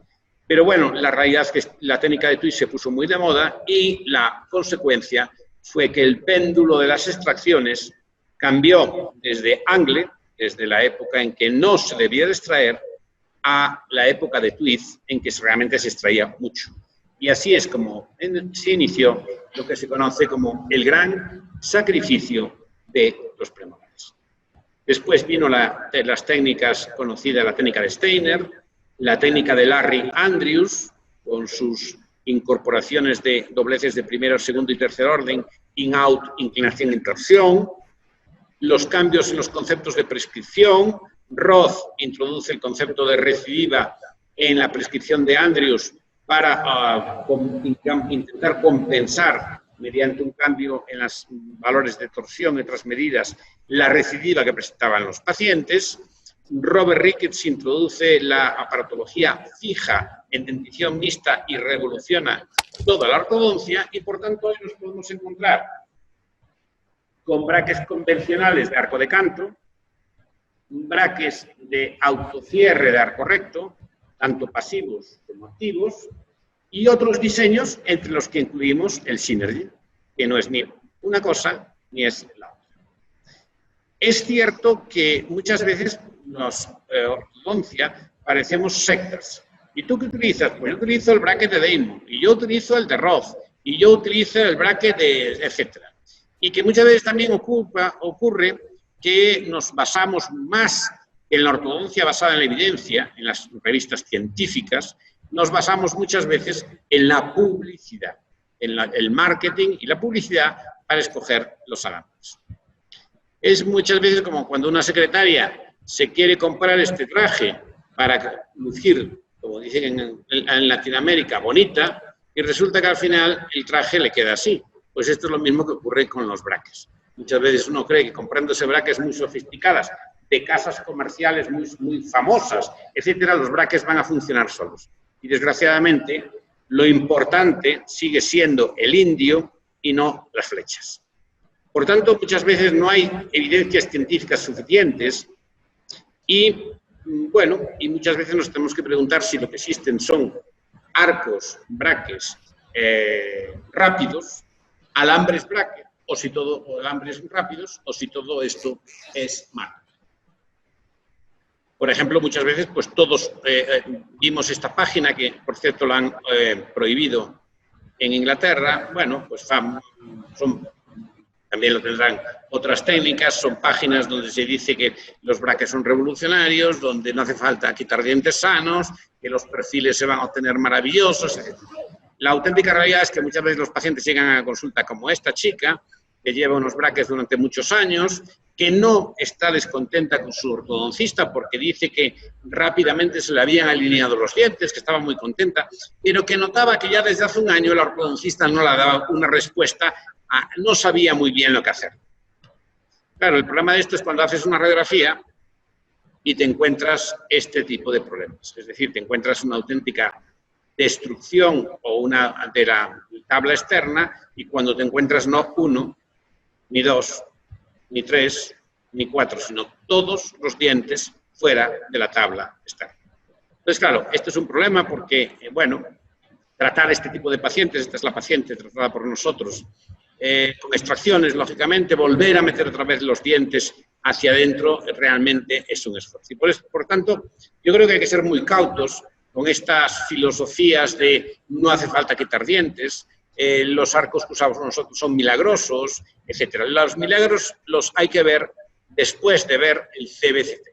[SPEAKER 1] pero bueno, la realidad es que la técnica de Twist se puso muy de moda y la consecuencia fue que el péndulo de las extracciones cambió desde Angle, desde la época en que no se debía de extraer, a la época de Twist en que realmente se extraía mucho. Y así es como se inició lo que se conoce como el gran sacrificio de los premolares. Después vino las técnicas conocidas, la técnica de Steiner, la técnica de Larry Andrews, con sus incorporaciones de dobleces de primero, segundo y tercer orden, in-out, inclinación, intorsión, los cambios en los conceptos de prescripción. Roth introduce el concepto de recidiva en la prescripción de Andrews para intentar compensar mediante un cambio en los valores de torsión y otras medidas la recidiva que presentaban los pacientes. Robert Ricketts introduce la aparatología fija en dentición mixta y revoluciona toda la ortodoncia y por tanto hoy nos podemos encontrar con brackets convencionales de arco de canto, brackets de autocierre de arco recto, tanto pasivos como activos, y otros diseños entre los que incluimos el Synergy, que no es ni una cosa ni es la otra. Es cierto que muchas veces los ortodoncia parecemos sectas. ¿Y tú qué utilizas? Pues yo utilizo el bracket de Damon, y yo utilizo el de Roth, y yo utilizo el bracket de etcétera. Y que muchas veces también ocurre que nos basamos más en la ortodoncia basada en la evidencia, en las revistas científicas, nos basamos muchas veces en la publicidad, en el marketing y la publicidad para escoger los alambres. Es muchas veces como cuando una secretaria se quiere comprar este traje para lucir, como dicen en Latinoamérica, bonita, y resulta que al final el traje le queda así. Pues esto es lo mismo que ocurre con los braques. Muchas veces uno cree que comprándose braques muy sofisticadas, de casas comerciales muy famosas, etcétera, los braques van a funcionar solos. Y desgraciadamente, lo importante sigue siendo el indio y no las flechas. Por tanto, muchas veces no hay evidencias científicas suficientes y, bueno, y muchas veces nos tenemos que preguntar si lo que existen son arcos, braques rápidos, alambres braque, o si todo, o alambres rápidos, o si todo esto es malo. Por ejemplo, muchas veces, pues todos vimos esta página, que por cierto la han prohibido en Inglaterra. Bueno, pues también lo tendrán otras técnicas, son páginas donde se dice que los braques son revolucionarios, donde no hace falta quitar dientes sanos, que los perfiles se van a obtener maravillosos, etc. La auténtica realidad es que muchas veces los pacientes llegan a consulta como esta chica, que lleva unos braques durante muchos años, que no está descontenta con su ortodoncista porque dice que rápidamente se le habían alineado los dientes, que estaba muy contenta, pero que notaba que ya desde hace un año el ortodoncista no le daba una respuesta, no sabía muy bien lo que hacer. Claro, el problema de esto es cuando haces una radiografía y te encuentras este tipo de problemas. Es decir, te encuentras una auténtica destrucción de la tabla externa, y cuando te encuentras no uno, ni dos, ni tres, ni cuatro, sino todos los dientes fuera de la tabla externa. Entonces, claro, esto es un problema porque, bueno, tratar este tipo de pacientes, esta es la paciente tratada por nosotros, con extracciones, lógicamente, volver a meter otra vez los dientes hacia adentro realmente es un esfuerzo. Y por tanto, yo creo que hay que ser muy cautos con estas filosofías de no hace falta quitar dientes, los arcos que usamos nosotros son milagrosos, etc. Los milagros los hay que ver después de ver el CBCT.